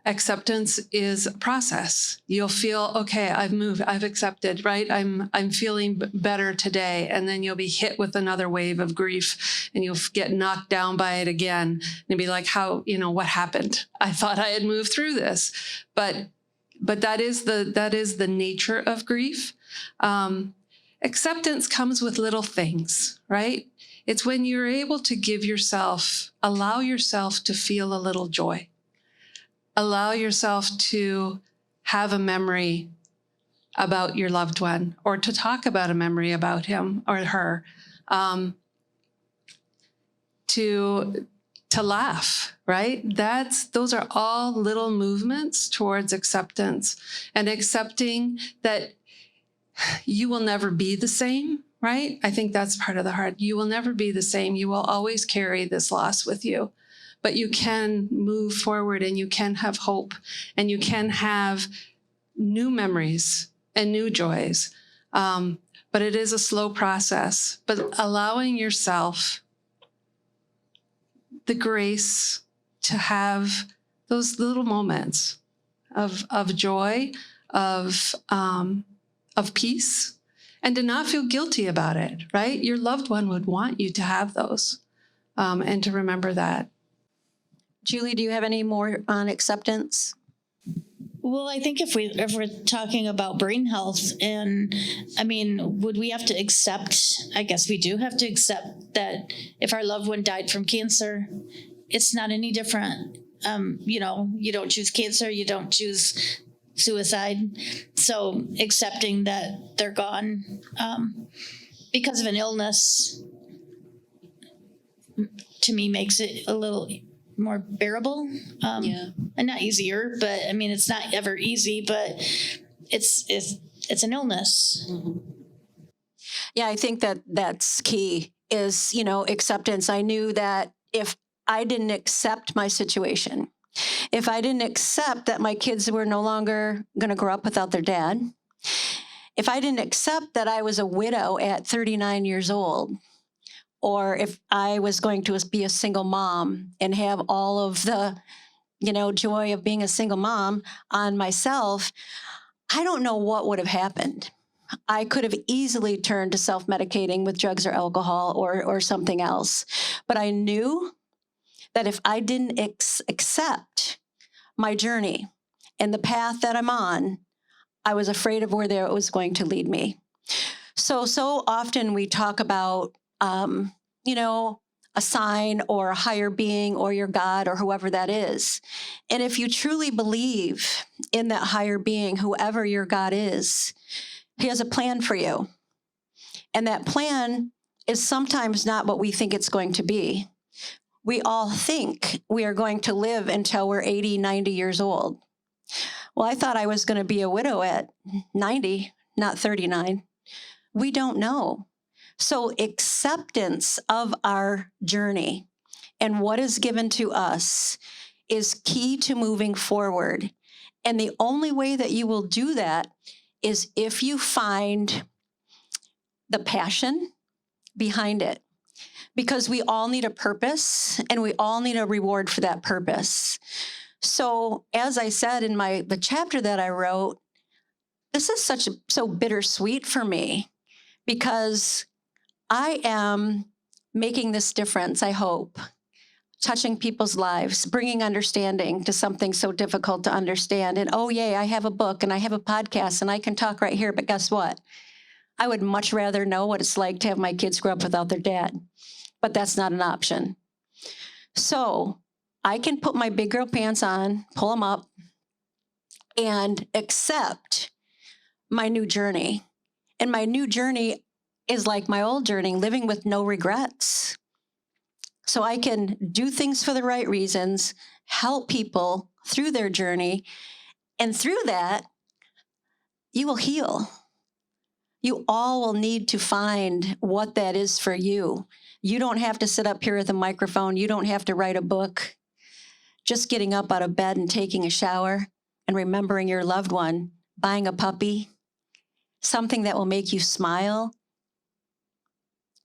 Acceptance is a process. You'll feel, okay, I've moved, I've accepted, right? I'm feeling better today. And then you'll be hit with another wave of grief, and you'll get knocked down by it again and be like, what happened? I thought I had moved through this, but that is the nature of grief. Acceptance comes with little things, right? It's when you're able to allow yourself to feel a little joy. Allow yourself to have a memory about your loved one, or to talk about a memory about him or her, to laugh, right? Those are all little movements towards acceptance, and accepting that you will never be the same, right? I think that's part of the heart. You will never be the same. You will always carry this loss with you. But you can move forward, and you can have hope, and you can have new memories and new joys. But it is a slow process. But allowing yourself the grace to have those little moments of joy, of peace, and to not feel guilty about it, right? Your loved one would want you to have those, and to remember that. Julie, do you have any more on acceptance? Well, I think if we're talking about brain health, and I mean, would we have to accept? I guess we do have to accept that if our loved one died from cancer, it's not any different. You know, you don't choose cancer, you don't choose suicide. So accepting that they're gone because of an illness, to me, makes it a little more bearable. And not easier, but I mean, it's not ever easy, but it's an illness. Mm-hmm. Yeah, I think that that's key is, acceptance. I knew that if I didn't accept my situation, if I didn't accept that my kids were no longer going to grow up without their dad, if I didn't accept that I was a widow at 39 years old, or if I was going to be a single mom and have all of the, joy of being a single mom on myself, I don't know what would have happened. I could have easily turned to self-medicating with drugs or alcohol or something else. But I knew that if I didn't accept my journey and the path that I'm on, I was afraid of where it was going to lead me. So often we talk about, a sign or a higher being or your God or whoever that is. And if you truly believe in that higher being, whoever your God is, he has a plan for you. And that plan is sometimes not what we think it's going to be. We all think we are going to live until we're 80, 90 years old. Well, I thought I was going to be a widow at 90, not 39. We don't know. So acceptance of our journey and what is given to us is key to moving forward. And the only way that you will do that is if you find the passion behind it. Because we all need a purpose and we all need a reward for that purpose. So as I said in the chapter that I wrote, this is so bittersweet for me because I am making this difference, I hope, touching people's lives, bringing understanding to something so difficult to understand. And oh, yay, I have a book and I have a podcast and I can talk right here. But guess what? I would much rather know what it's like to have my kids grow up without their dad. But that's not an option. So I can put my big girl pants on, pull them up, and accept my new journey. And my new journey is like my old journey, living with no regrets. So I can do things for the right reasons, help people through their journey, and through that, you will heal. You all will need to find what that is for you. You don't have to sit up here with a microphone. You don't have to write a book. Just getting up out of bed and taking a shower and remembering your loved one, buying a puppy, something that will make you smile.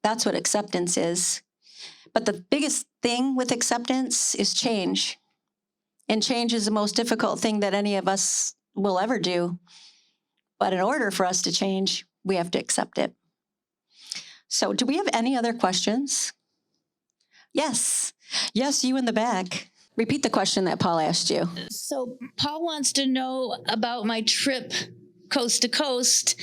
That's what acceptance is. But the biggest thing with acceptance is change. And change is the most difficult thing that any of us will ever do. But in order for us to change, we have to accept it. So do we have any other questions? Yes. Yes, you in the back. Repeat the question that Paul asked you. So Paul wants to know about my trip coast to coast,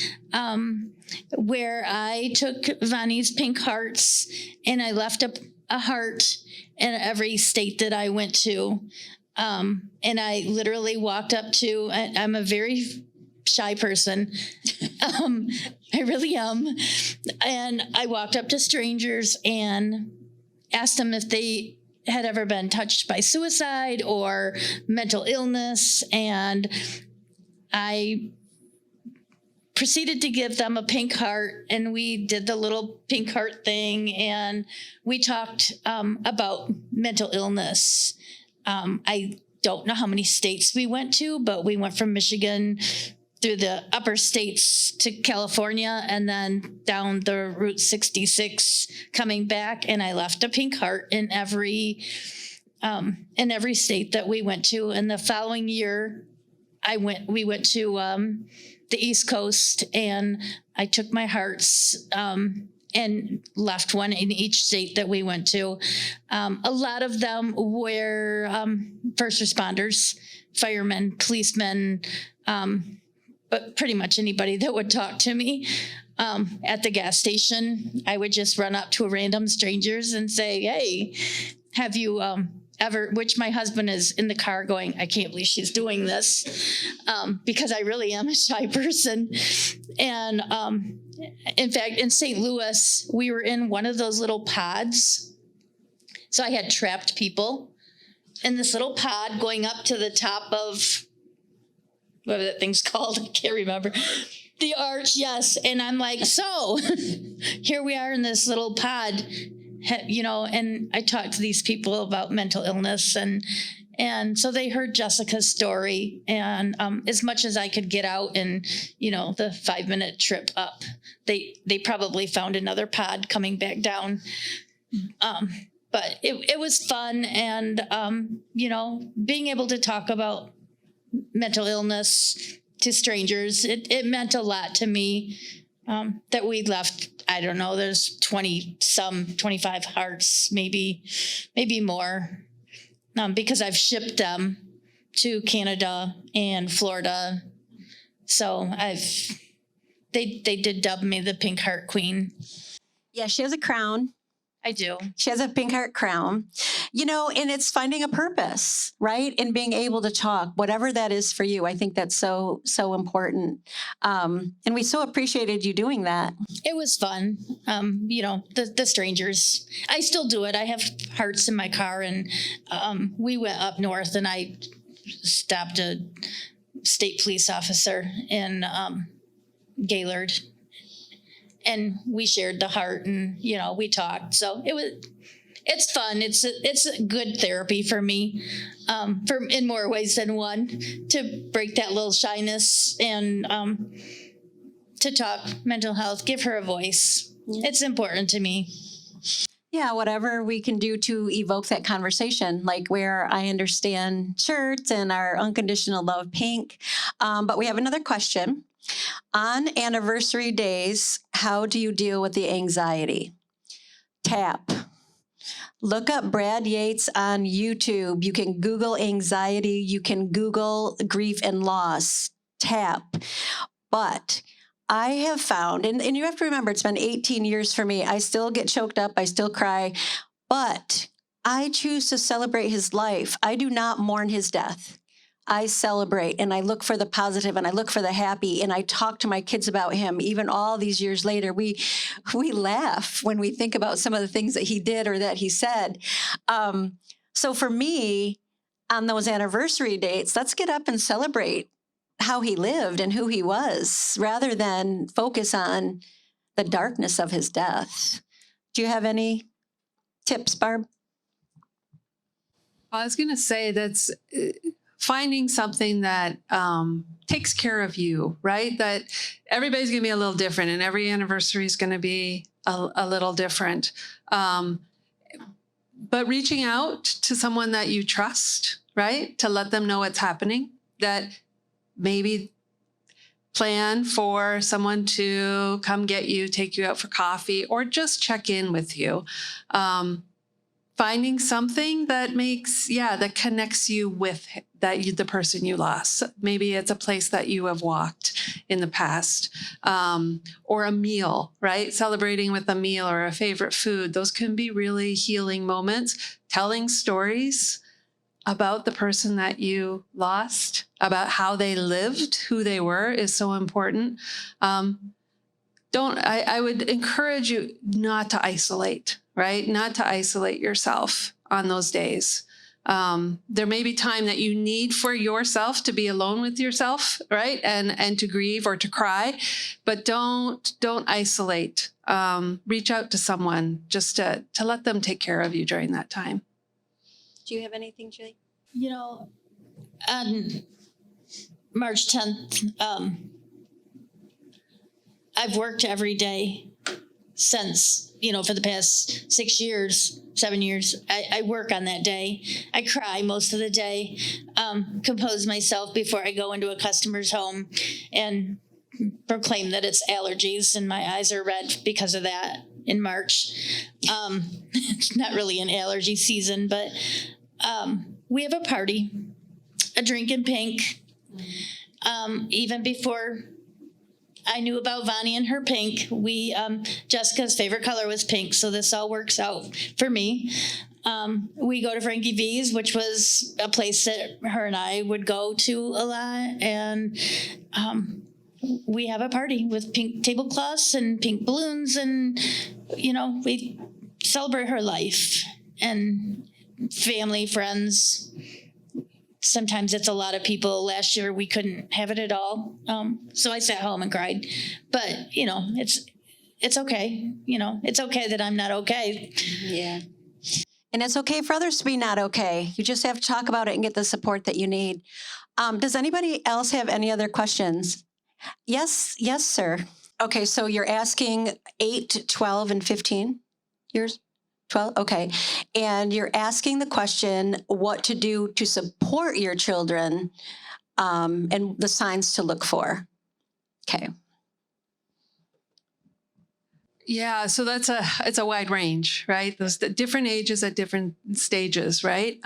where I took Vonnie's pink hearts and I left a heart in every state that I went to. And I literally walked up to, I'm a very shy person. I really am. And I walked up to strangers and asked them if they had ever been touched by suicide or mental illness. And I proceeded to give them a pink heart, and we did the little pink heart thing, and we talked about mental illness. I don't know how many states we went to, but we went from Michigan through the upper states to California and then down the Route 66 coming back. And I left a pink heart in every state that we went to. And the following year, we went to the East Coast, and I took my hearts and left one in each state that we went to. A lot of them were first responders firemen, policemen, but pretty much anybody that would talk to me. At the gas station, I would just run up to random strangers and say, hey, have you ever, which my husband is in the car going, I can't believe she's doing this, because I really am a shy person. And in fact, in St. Louis, we were in one of those little pods. So I had trapped people in this little pod going up to the top of, whatever that thing's called, I can't remember. The arch, yes. And I'm like, so here we are in this little pod, and I talked to these people about mental illness, and so they heard Jessica's story, and as much as I could get out and, the 5-minute trip up, they probably found another pod coming back down. But it was fun, and, being able to talk about mental illness to strangers, it meant a lot to me, that we left, I don't know, there's 25 hearts, maybe more, because I've shipped them to Canada and Florida. So they did dub me the Pink Heart Queen. Yeah, she has a crown. I do. She has a pink heart crown, and it's finding a purpose, right? And being able to talk, whatever that is for you. I think that's so, so important. And we so appreciated you doing that. It was fun. The strangers, I still do it. I have hearts in my car, and we went up north, and I stopped a state police officer in Gaylord. And we shared the heart, and, we talked. So it's fun. It's a good therapy for me, in more ways than one, to break that little shyness and to talk mental health, give her a voice. Yeah. It's important to me. Yeah, whatever we can do to evoke that conversation, like where I understand shirts and our unconditional love pink. But we have another question. On anniversary days, how do you deal with the anxiety? Tap. Look up Brad Yates on YouTube. You can Google anxiety. You can Google grief and loss. Tap. But I have found, and you have to remember, it's been 18 years for me. I still get choked up. I still cry. But I choose to celebrate his life. I do not mourn his death. I celebrate, and I look for the positive, and I look for the happy, and I talk to my kids about him. Even all these years later, we laugh when we think about some of the things that he did or that he said. So for me, on those anniversary dates, let's get up and celebrate how he lived and who he was, rather than focus on the darkness of his death. Do you have any tips, Barb? I was going to say that's finding something that takes care of you, right? That everybody's going to be a little different, and every anniversary is going to be a little different. But reaching out to someone that you trust, right? To let them know what's happening, that maybe plan for someone to come get you, take you out for coffee, or just check in with you. Finding something that that connects you with the person you lost. Maybe it's a place that you have walked in the past, or a meal, right? Celebrating with a meal or a favorite food. Those can be really healing moments. Telling stories about the person that you lost, about how they lived, who they were, is so important. I would encourage you not to isolate, right? Not to isolate yourself on those days. There may be time that you need for yourself to be alone with yourself, right? And to grieve or to cry, but don't isolate. Reach out to someone just to let them take care of you during that time. Do you have anything, Julie? On March 10th, I've worked every day since, for the past 7 years. I work on that day. I cry most of the day, compose myself before I go into a customer's home and proclaim that it's allergies, and my eyes are red because of that in March. It's not really an allergy season, but we have a party a drinking pink. Even before I knew about Vonnie and her pink, Jessica's favorite color was pink, so this all works out for me. We go to Frankie V's, which was a place that her and I would go to a lot, and we have a party with pink tablecloths and pink balloons, and we celebrate her life and family, friends. Sometimes it's a lot of people. Last year we couldn't have it at all, so I sat home and cried. But it's okay. It's okay that I'm not okay. Yeah. And it's okay for others to be not okay. You just have to talk about it and get the support that you need. Does anybody else have any other questions? Yes, sir. Okay, so you're asking 8, 12, and 15 years? 12? Okay. And you're asking the question, what to do to support your children, and the signs to look for. Okay. Yeah, so it's a wide range, right? Those different ages at different stages, right?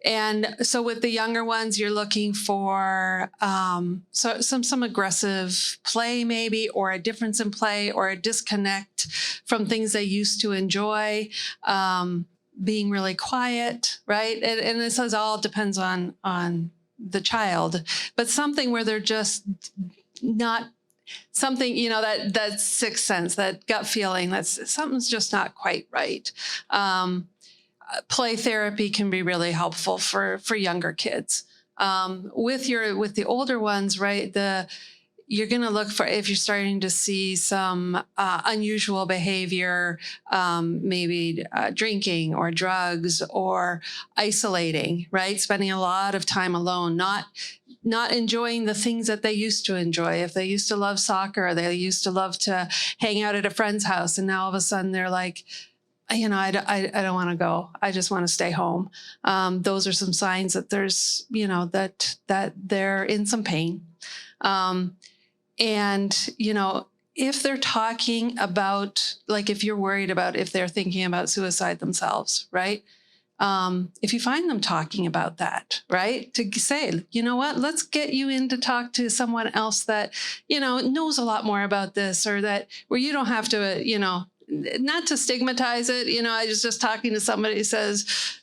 And so with the younger ones, you're looking for some aggressive play, maybe, or a difference in play, or a disconnect from things they used to enjoy, being really quiet, right? And this all depends on the child, but something where they're just not. Something, that sixth sense, that gut feeling, something's just not quite right. Play therapy can be really helpful for younger kids. With the older ones, right? You're going to look for, if you're starting to see some unusual behavior, maybe drinking or drugs or isolating, right? Spending a lot of time alone, not enjoying the things that they used to enjoy. If they used to love soccer, or they used to love to hang out at a friend's house, and now all of a sudden they're like, I don't want to go. I just want to stay home. Those are some signs that there's, that they're in some pain. And, if they're talking about, like, if you're worried about if they're thinking about suicide themselves, right? If you find them talking about that, right? To say, you know what, let's get you in to talk to someone else that, knows a lot more about this, or that where you don't have to, not to stigmatize it. I was just talking to somebody who says,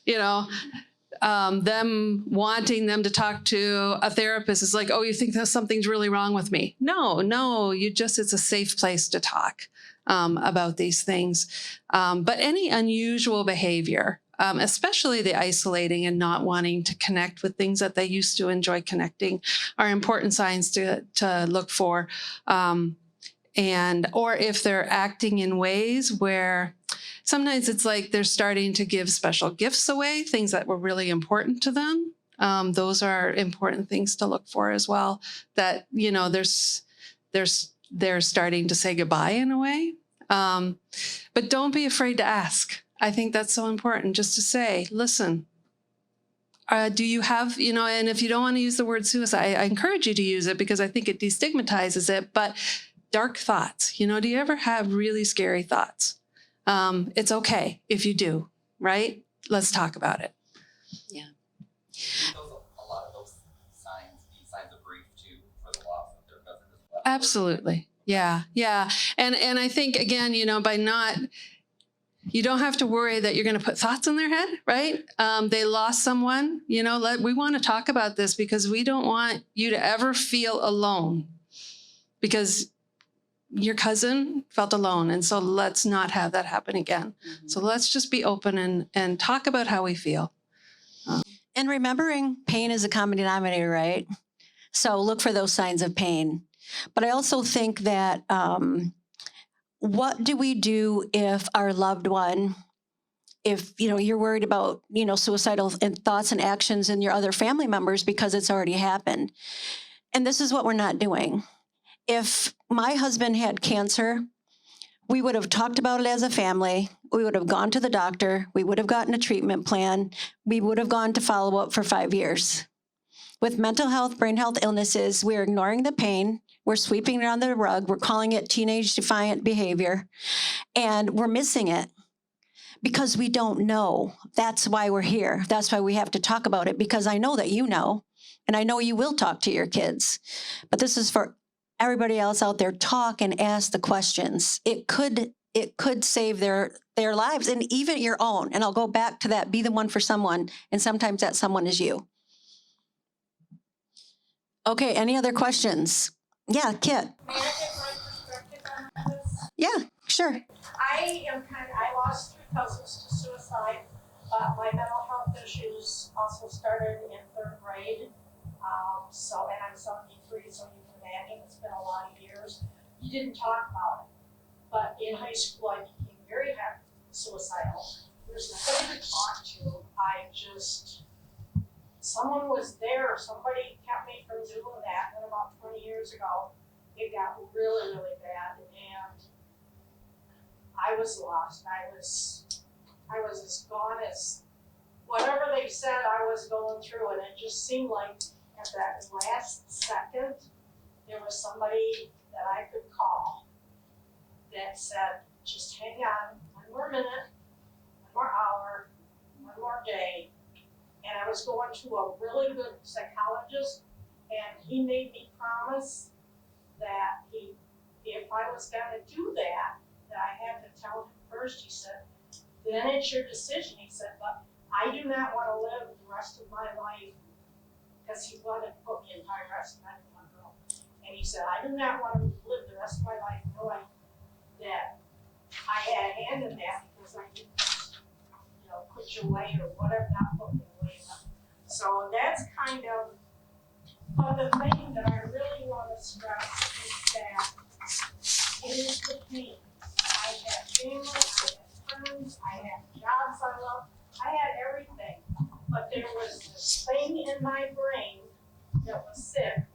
them wanting them to talk to a therapist is like, oh, you think that something's really wrong with me? No, it's a safe place to talk about these things. But any unusual behavior, especially the isolating and not wanting to connect with things that they used to enjoy connecting, are important signs to look for. Or if they're acting in ways where sometimes it's like they're starting to give special gifts away, things that were really important to them. Those are important things to look for as well, that, they're starting to say goodbye in a way. But don't be afraid to ask. I think that's so important, just to say, listen, do you have, and if you don't want to use the word suicide, I encourage you to use it because I think it destigmatizes it, but dark thoughts, do you ever have really scary thoughts? It's okay if you do, right? Let's talk about it. Yeah. A lot of those signs of grief too, for the loss of their cousin as well. Absolutely. Yeah. And I think, again, you don't have to worry that you're going to put thoughts in their head, right? They lost someone, we want to talk about this because we don't want you to ever feel alone, because your cousin felt alone. And so let's not have that happen again. Mm-hmm. So let's just be open and talk about how we feel. And remembering pain is a common denominator, right? So look for those signs of pain. But I also think that what do we do if our loved one, if you're worried about suicidal thoughts and actions in your other family members because it's already happened? And this is what we're not doing. If my husband had cancer, we would have talked about it as a family. We would have gone to the doctor. We would have gotten a treatment plan. We would have gone to follow up for 5 years. With mental health, brain health illnesses, we're ignoring the pain. We're sweeping it under the rug. We're calling it teenage defiant behavior. And we're missing it because we don't know. That's why we're here. That's why we have to talk about it, because I know that you know, and I know you will talk to your kids. But this is for everybody else out there. Talk and ask the questions. It could save their lives and even your own. And I'll go back to that. Be the one for someone, and sometimes that someone is you. Okay, any other questions? Yeah, Kit. May I give my perspective on this? Yeah, sure. I lost 3 cousins to suicide, but my mental health issues also started in 3rd grade. And I'm 73, so you can imagine it's been a lot of years. You didn't talk about it, but in high school I became very suicidal. There's nobody to talk to. Someone was there, somebody kept me from doing that, and about 20 years ago, it got really, really bad, and I was lost. I was as gone as whatever they said I was going through, and it just seemed like at that last second, there was somebody that I could call that said, just hang on, 1 more minute, 1 more hour, 1 more day. And I was going to a really good psychologist, and he made me promise that if I was gonna do that I had to tell him first. He said, then it's your decision. He said, but I do not want to live the rest of my life, because he wanted to put me in high arrest, and I didn't want to go. And he said, I do not want to live the rest of my life knowing that I had a hand in that, because I didn't, put you away or whatever, not put me away. So that's kind of, but the thing that I really want to stress is that it is the pain. I had family, I had friends, I had jobs I loved, I had everything. But there was this thing in my brain that was sick,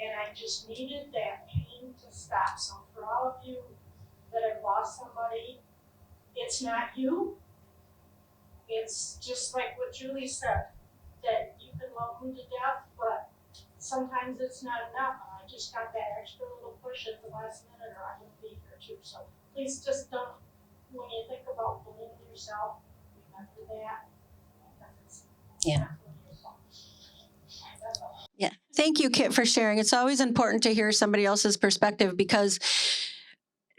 and I just needed that pain to stop. So for all of you that have lost somebody, it's not you. It's just like what Julie said, that you can love them to death, but sometimes it's not enough. And I just got that extra little push at the last minute, or I wouldn't be here too. So please just don't, when you think about believing yourself, remember that. Yeah. Yeah. Thank you, Kit, for sharing. It's always important to hear somebody else's perspective, because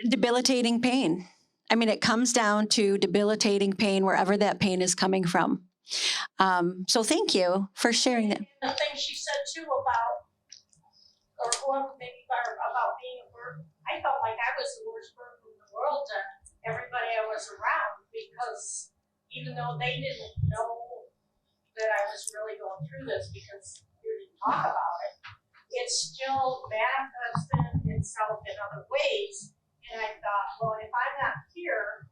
debilitating pain. I mean, it comes down to debilitating pain wherever that pain is coming from. So thank you for sharing that. The thing she said too about, or whoever maybe about being a burden, I felt like I was the worst burden in the world to everybody I was around, because even though they didn't know that I was really going through this, because we didn't talk about it, it still manifested itself in other ways. And I thought, well, if I'm not here,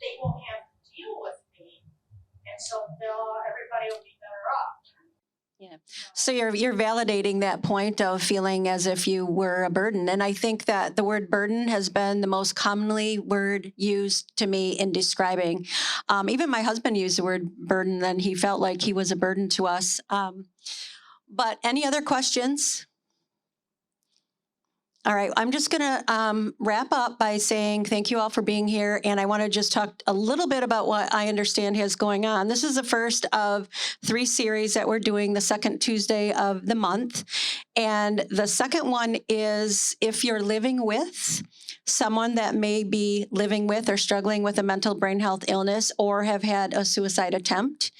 they won't have to deal with me, and so everybody will be better off. Yeah. So you're validating that point of feeling as if you were a burden. And I think that the word burden has been the most commonly word used to me in describing. Even my husband used the word burden, and he felt like he was a burden to us. But any other questions? All right, I'm just going to wrap up by saying thank you all for being here. And I want to just talk a little bit about what I understand is going on. This is the first of 3 series that we're doing the second Tuesday of the month. And the second one is if you're living with someone that may be living with or struggling with a mental brain health illness or have had a suicide attempt.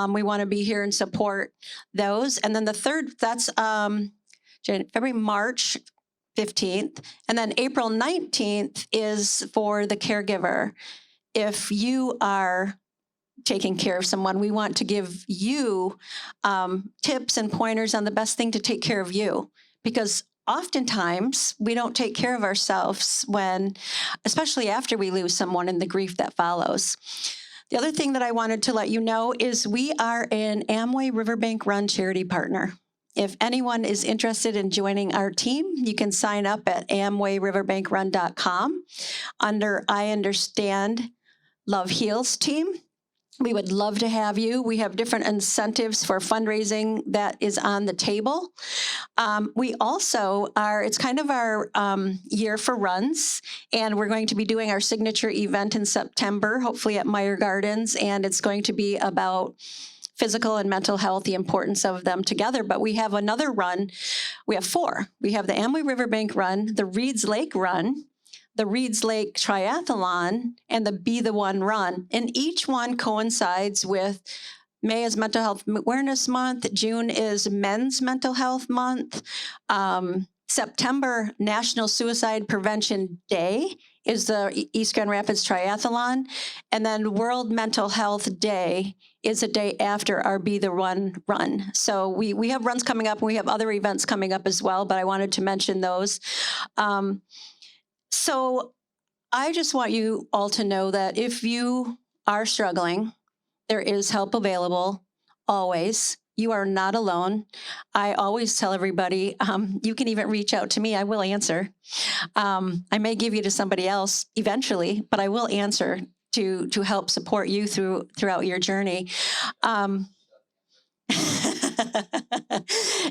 We want to be here and support those. And then the third, that's March 15th. And then April 19th is for the caregiver. If you are taking care of someone, we want to give you tips and pointers on the best thing to take care of you. Because oftentimes we don't take care of ourselves especially after we lose someone and the grief that follows. The other thing that I wanted to let you know is we are an Amway Riverbank Run charity partner. If anyone is interested in joining our team, you can sign up at AmwayRiverbankRun.com under I Understand Love Heals team. We would love to have you. We have different incentives for fundraising that is on the table. We also it's kind of our year for runs, and we're going to be doing our signature event in September, hopefully at Meyer Gardens, and it's going to be about physical and mental health, the importance of them together. But we have another run. We have 4. We have the Amway Riverbank Run, the Reeds Lake Run, the Reeds Lake Triathlon, and the Be the One Run. And each one coincides with May is Mental Health Awareness Month. June is Men's Mental Health Month. September, National Suicide Prevention Day is the East Grand Rapids Triathlon. And then World Mental Health Day is a day after our Be the One run. So we have runs coming up, and we have other events coming up as well, but I wanted to mention those. So I just want you all to know that if you are struggling, there is help available always. You are not alone. I always tell everybody, you can even reach out to me. I will answer. I may give you to somebody else eventually, but I will answer to help support you throughout your journey.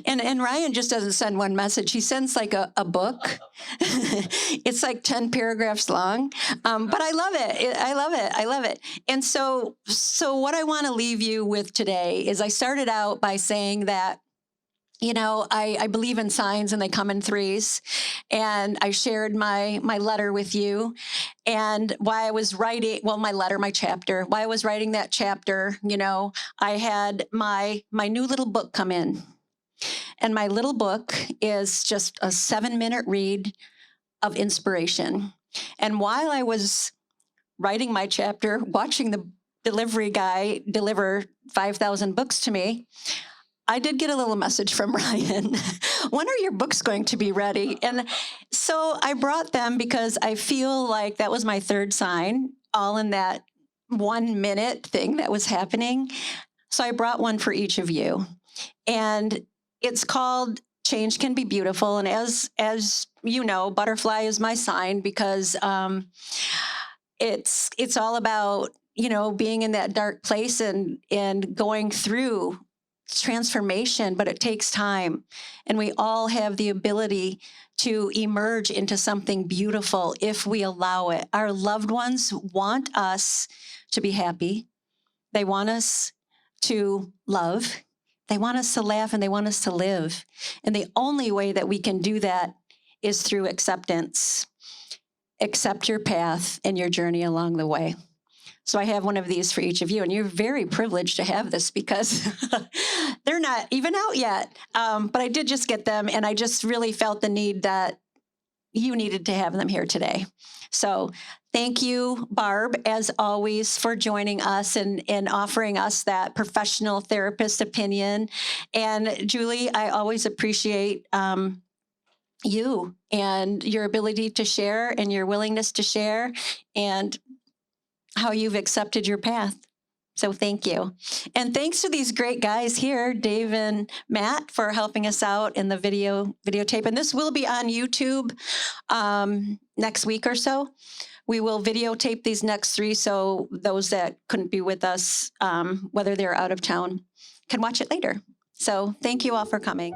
And Ryan just doesn't send one message. He sends like a book. It's like 10 paragraphs long. But I love it. I love it. And so what I want to leave you with today is I started out by saying that, you know, I believe in signs and they come in threes. And I shared my letter with you. And while I was writing, my chapter, while I was writing that chapter, you know, I had my new little book come in. And my little book is just a 7-minute read of inspiration. And while I was writing my chapter, watching the delivery guy deliver 5,000 books to me, I did get a little message from Ryan. When are your books going to be ready? And so I brought them because I feel like that was my third sign, all in that 1 minute thing that was happening. So I brought one for each of you. And it's called Change Can Be Beautiful. And as you know, butterfly is my sign because it's all about, you know, being in that dark place and going through transformation, but it takes time. And we all have the ability to emerge into something beautiful if we allow it. Our loved ones want us to be happy. They want us to love. They want us to laugh, and they want us to live. And the only way that we can do that is through acceptance. Accept your path and your journey along the way. So I have one of these for each of you, and you're very privileged to have this because they're not even out yet. But I did just get them, and I just really felt the need that you needed to have them here today. So thank you, Barb, as always, for joining us and offering us that professional therapist opinion. And Julie, I always appreciate you and your ability to share and your willingness to share and how you've accepted your path. So thank you. And thanks to these great guys here, Dave and Matt, for helping us out in the videotape. And this will be on YouTube next week or so. We will videotape these next 3, so those that couldn't be with us, whether they're out of town, can watch it later. So thank you all for coming.